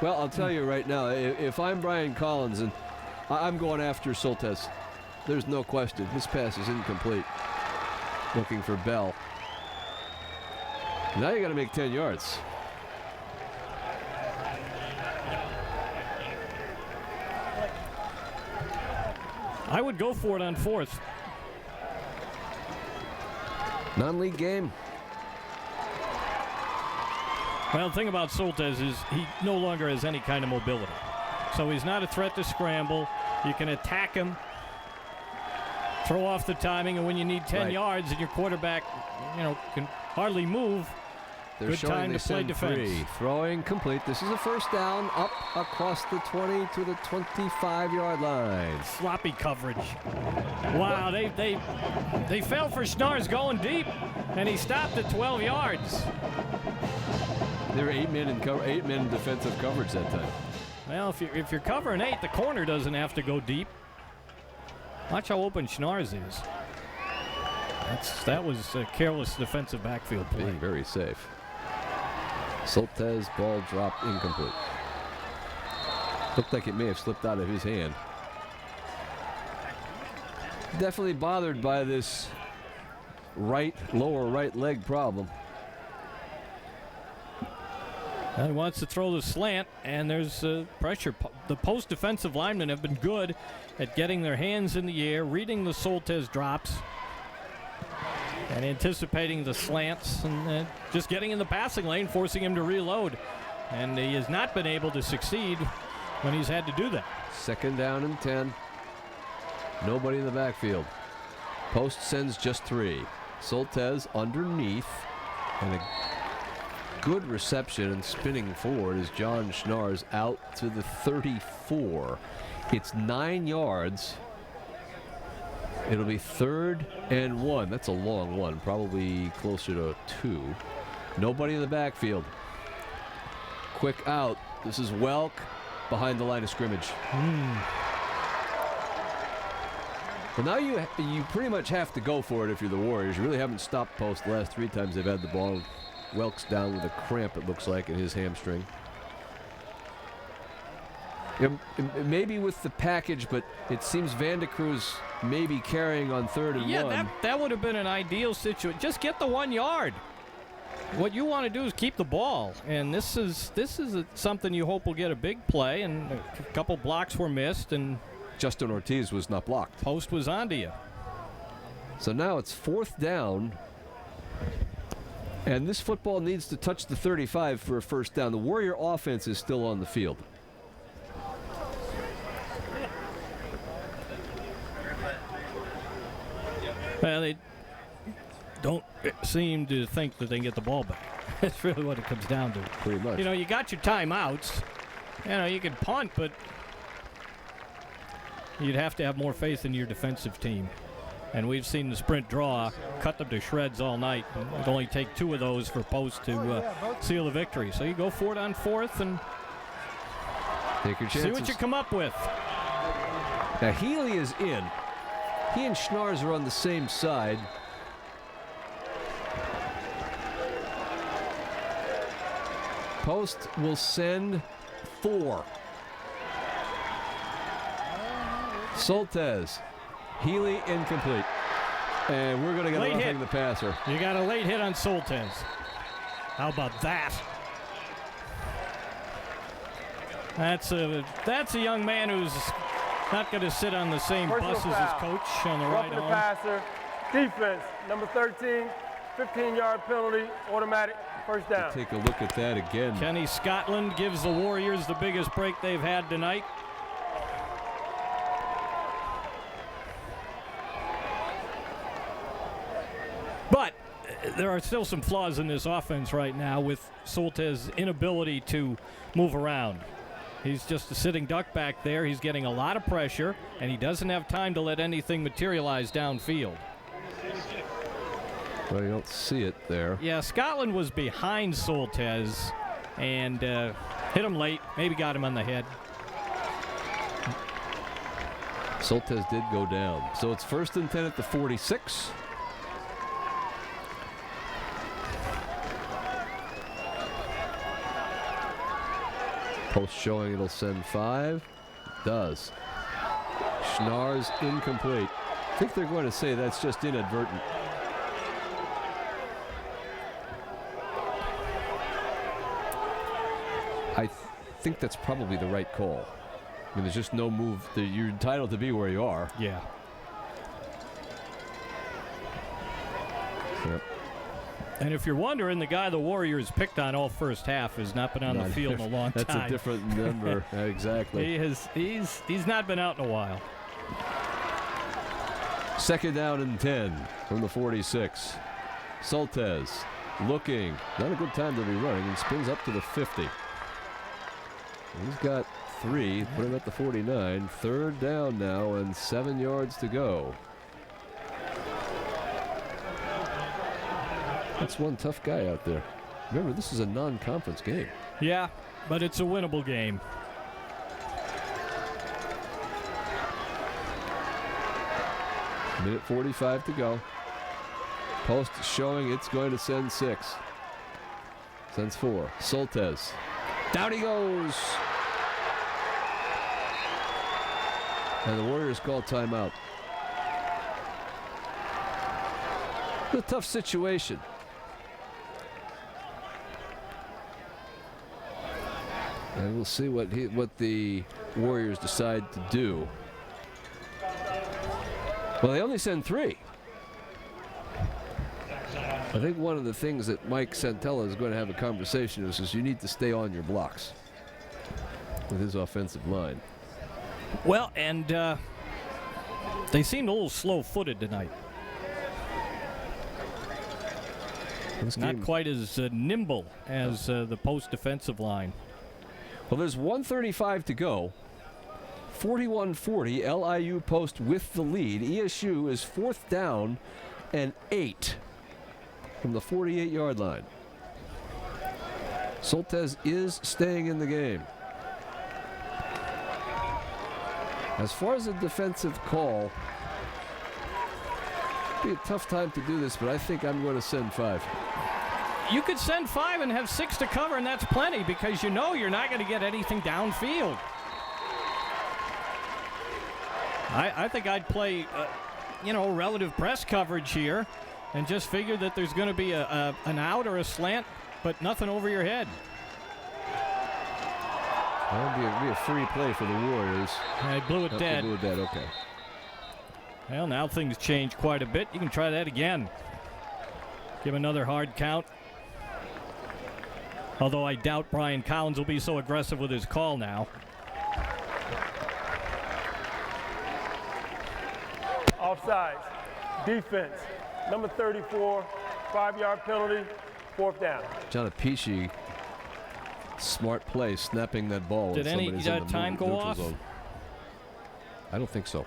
Well, I'll tell you right now, if I'm Brian Collins and I'm going after Soltesz, there's no question. This pass is incomplete. Looking for Bell. Now you got to make 10 yards. I would go for it on fourth. Non-league game. Well, the thing about Soltesz is he no longer has any kind of mobility. So he's not a threat to scramble. You can attack him, throw off the timing, and when you need 10 yards and your quarterback, can hardly move, They're good showing time they to play send defense. 3. Throwing complete. This is a first down up across the 20 to the 25-yard line. Sloppy coverage. Wow, they fell for Schnars going deep, and he stopped at 12 yards. There were 8 men in defensive coverage that time. Well, if you're covering 8, the corner doesn't have to go deep. Watch how open Schnars is. That was a careless defensive backfield play. Being very safe. Soltesz, ball dropped incomplete. Looked like it may have slipped out of his hand. Definitely bothered by this lower right leg problem. He wants to throw the slant, and there's pressure. The post defensive linemen have been good at getting their hands in the air, reading the Soltesz drops, and anticipating the slants, and just getting in the passing lane, forcing him to reload. And he has not been able to succeed when he's had to do that. 2nd down and 10. Nobody in the backfield. Post sends just 3. Soltesz underneath, and a good reception and spinning forward is John Schnars out to the 34. It's 9 yards. It'll be 3rd and 1. That's a long one, probably closer to 2. Nobody in the backfield. Quick out. This is Welk behind the line of scrimmage. Well, now you pretty much have to go for it if you're the Warriors. You really haven't stopped post the last 3 times they've had the ball. Welk's down with a cramp, it looks like, in his hamstring. Maybe with the package, but it seems Vandecruz may be carrying on 3rd and 1. Yeah, that would have been an ideal situation. Just get the 1 yard. What you want to do is keep the ball, and this is something you hope will get a big play, and a couple blocks were missed, and Justin Ortiz was not blocked. Post was onto you. So now it's 4th down. And this football needs to touch the 35 for a first down. The Warrior offense is still on the field. Well, they don't seem to think that they can get the ball back. That's really what it comes down to. Pretty much. You got your timeouts. You can punt, but you'd have to have more faith in your defensive team. And we've seen the sprint draw cut them to shreds all night. It'll only take 2 of those for Post to seal the victory. So you go for it on 4th and take your chances. See what you come up with. Now Healy is in. He and Schnars are on the same side. Post will send 4. Soltesz. Healy incomplete. And we're going to get late roughing the passer. You got a late hit on Soltesz. How about that? That's a young man who's not going to sit on the same bus as his coach on the right arm. arm. Passer, defense, number 13, 15-yard penalty, automatic, first down. Take a look at that again. Kenny Scotland gives the Warriors the biggest break they've had tonight. But there are still some flaws in this offense right now with Soltesz's inability to move around. He's just a sitting duck back there. He's getting a lot of pressure, and he doesn't have time to let anything materialize downfield. Well, you don't see it there. Yeah, Scotland was behind Soltesz and hit him late. Maybe got him on the head. Soltesz did go down. So it's 1st and 10 at the 46. Post showing it'll send 5. It does. Schnarr's incomplete. I think they're going to say that's just inadvertent. I think that's probably the right call. I mean, there's just no move. You're entitled to be where you are. Yeah. Yep. And if you're wondering, the guy the Warriors picked on all first half has not been on the field in a long time. That's a different number. Exactly. He's not been out in a while. 2nd down and 10 from the 46. Soltesz looking. Not a good time to be running, and spins up to the 50. He's got 3. Put him at the 49. 3rd down now and 7 yards to go. That's one tough guy out there. Remember, this is a non-conference game. Yeah, but it's a winnable game. Minute 45 to go. Post showing it's going to send 6. Sends 4. Soltesz. Down he goes. And the Warriors call timeout. It's a tough situation. And we'll see what the Warriors decide to do. Well, they only send 3. I think one of the things that Mike Santella is going to have a conversation is you need to stay on your blocks with his offensive line. Well, and they seemed a little slow-footed tonight. Not quite as nimble as the Post defensive line. Well, there's 1:35 to go. 41-40, LIU Post with the lead. ESU is 4th down and 8 from the 48-yard line. Soltesz is staying in the game. As far as a defensive call, it'd be a tough time to do this, but I think I'm going to send 5. You could send 5 and have 6 to cover, and that's plenty because you know you're not going to get anything downfield. I think I'd play, relative press coverage here and just figure that there's going to be an out or a slant, but nothing over your head. That would be a free play for the Warriors. I blew it dead. Blew it dead, okay. Well, now things change quite a bit. You can try that again. Give another hard count. Although I doubt Brian Collins will be so aggressive with his call now. Offsides. Defense. Number 34, 5-yard penalty, 4th down. John Apici, smart play, snapping that ball. Did any time go off? Zone. I don't think so.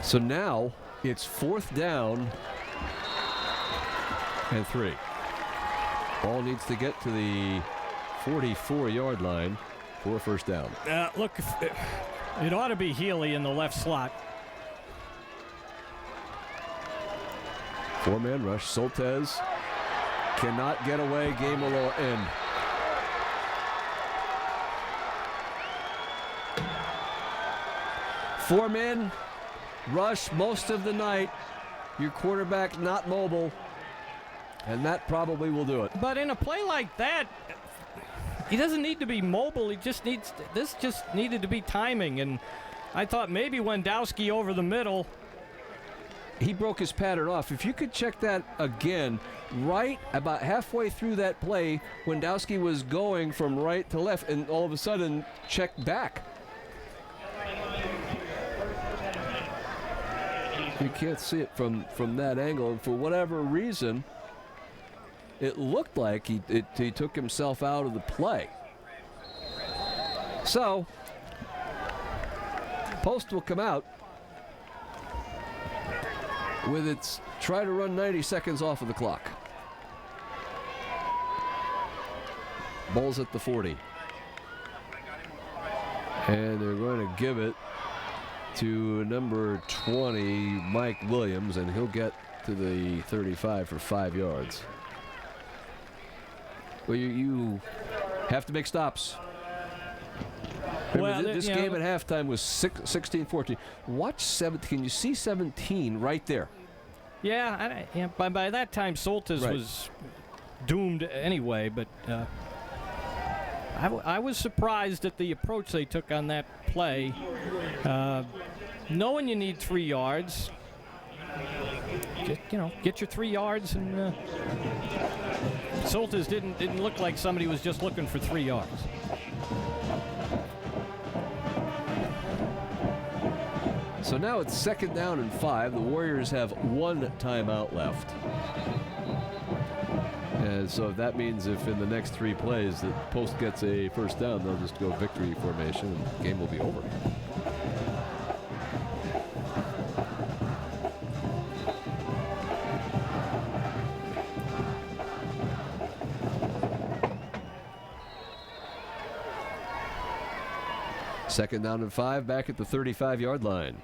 So now it's 4th down and 3. Ball needs to get to the 44-yard line for a 1st down. Look, it ought to be Healy in the left slot. 4-man rush. Soltesz cannot get away. Game will end. Four-man rush most of the night. Your quarterback not mobile. And that probably will do it. But in a play like that, he doesn't need to be mobile. He just needs this just needed to be timing. And I thought maybe Wendowski over the middle. He broke his pattern off. If you could check that again, right about halfway through that play, Wendowski was going from right to left and all of a sudden checked back. You can't see it from that angle. And for whatever reason, it looked like he took himself out of the play. So, Post will come out with its try to run 90 seconds off of the clock. Ball's at the 40. And they're going to give it to number 20, Mike Williams, and he'll get to the 35 for 5 yards. Well, you have to make stops. Remember, this game at halftime was 16-14. Watch 17. Can you see 17 right there? Yeah, by that time, Soltis was doomed anyway, but I was surprised at the approach they took on that play. Knowing you need 3 yards, get your 3 yards, and Soltis didn't look like somebody was just looking for 3 yards. So now it's 2nd down and 5. The Warriors have 1 timeout left. And so that means if in the next 3 plays the Post gets a first down, they'll just go victory formation and the game will be over. Second down and 5, back at the 35-yard line.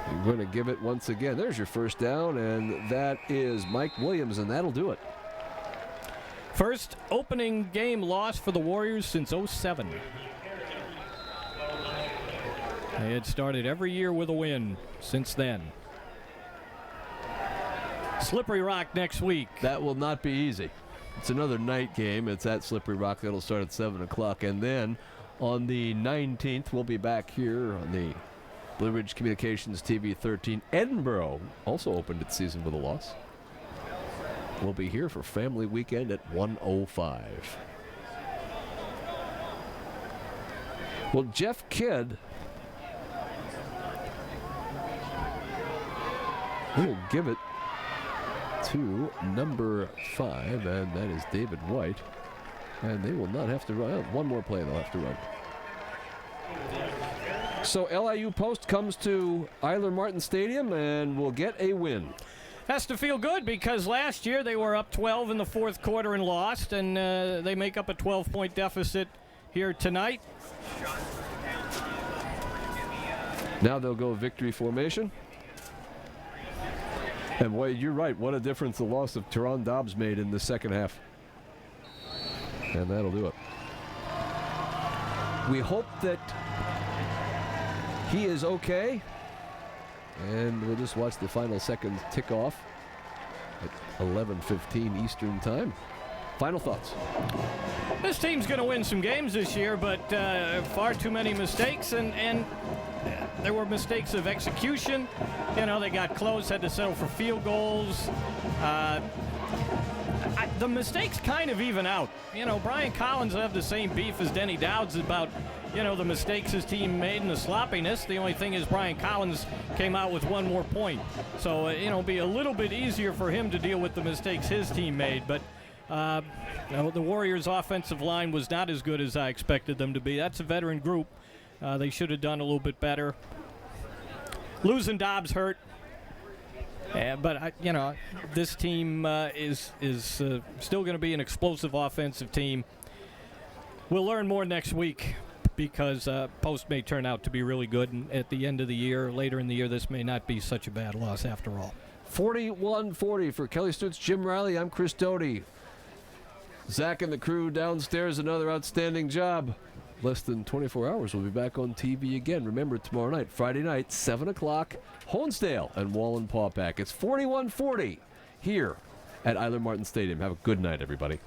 You're going to give it once again. There's your first down, and that is Mike Williams, and that'll do it. First opening game loss for the Warriors since 2007. They had started every year with a win since then. Slippery Rock next week. That will not be easy. It's another night game. It's at Slippery Rock. That'll start at 7 o'clock. And then on the 19th, we'll be back here on the Blue Ridge Communications TV 13. Edinburgh also opened its season with a loss. We'll be here for Family Weekend at 1:05. Well, Jeff Kidd will give it to number 5, and that is David White. And they will not have to run. One more play they'll have to run. So LIU Post comes to Eiler Martin Stadium and will get a win. Has to feel good because last year they were up 12 in the 4th quarter and lost, and they make up a 12-point deficit here tonight. Now they'll go victory formation. And Wade, you're right. What a difference the loss of Teron Dobbs made in the second half. And that'll do it. We hope that he is okay. And we'll just watch the final seconds tick off at 11:15 Eastern time. Final thoughts. This team's going to win some games this year, but far too many mistakes, and there were mistakes of execution. You know, they got close, had to settle for field goals. The mistakes kind of even out. You know, Brian Collins will have the same beef as Denny Dowds about, you know, the mistakes his team made and the sloppiness. The only thing is Brian Collins came out with 1 more point. So, you know, it'll be a little bit easier for him to deal with the mistakes his team made. But the Warriors' offensive line was not as good as I expected them to be. That's a veteran group. They should have done a little bit better. Losing Dobbs hurt. But, you know, this team is still going to be an explosive offensive team. We'll learn more next week because Post may turn out to be really good. And at the end of the year, later in the year, this may not be such a bad loss after all. 41-40 for Kelly Stutz, Jim Riley. I'm Chris Doty. Zach and the crew downstairs, another outstanding job. Less than 24 hours, we'll be back on TV again. Remember, tomorrow night, Friday night, 7 o'clock, Honesdale and Wallen-Paupack. It's 41-40 here at Eiler Martin Stadium. Have a good night, everybody.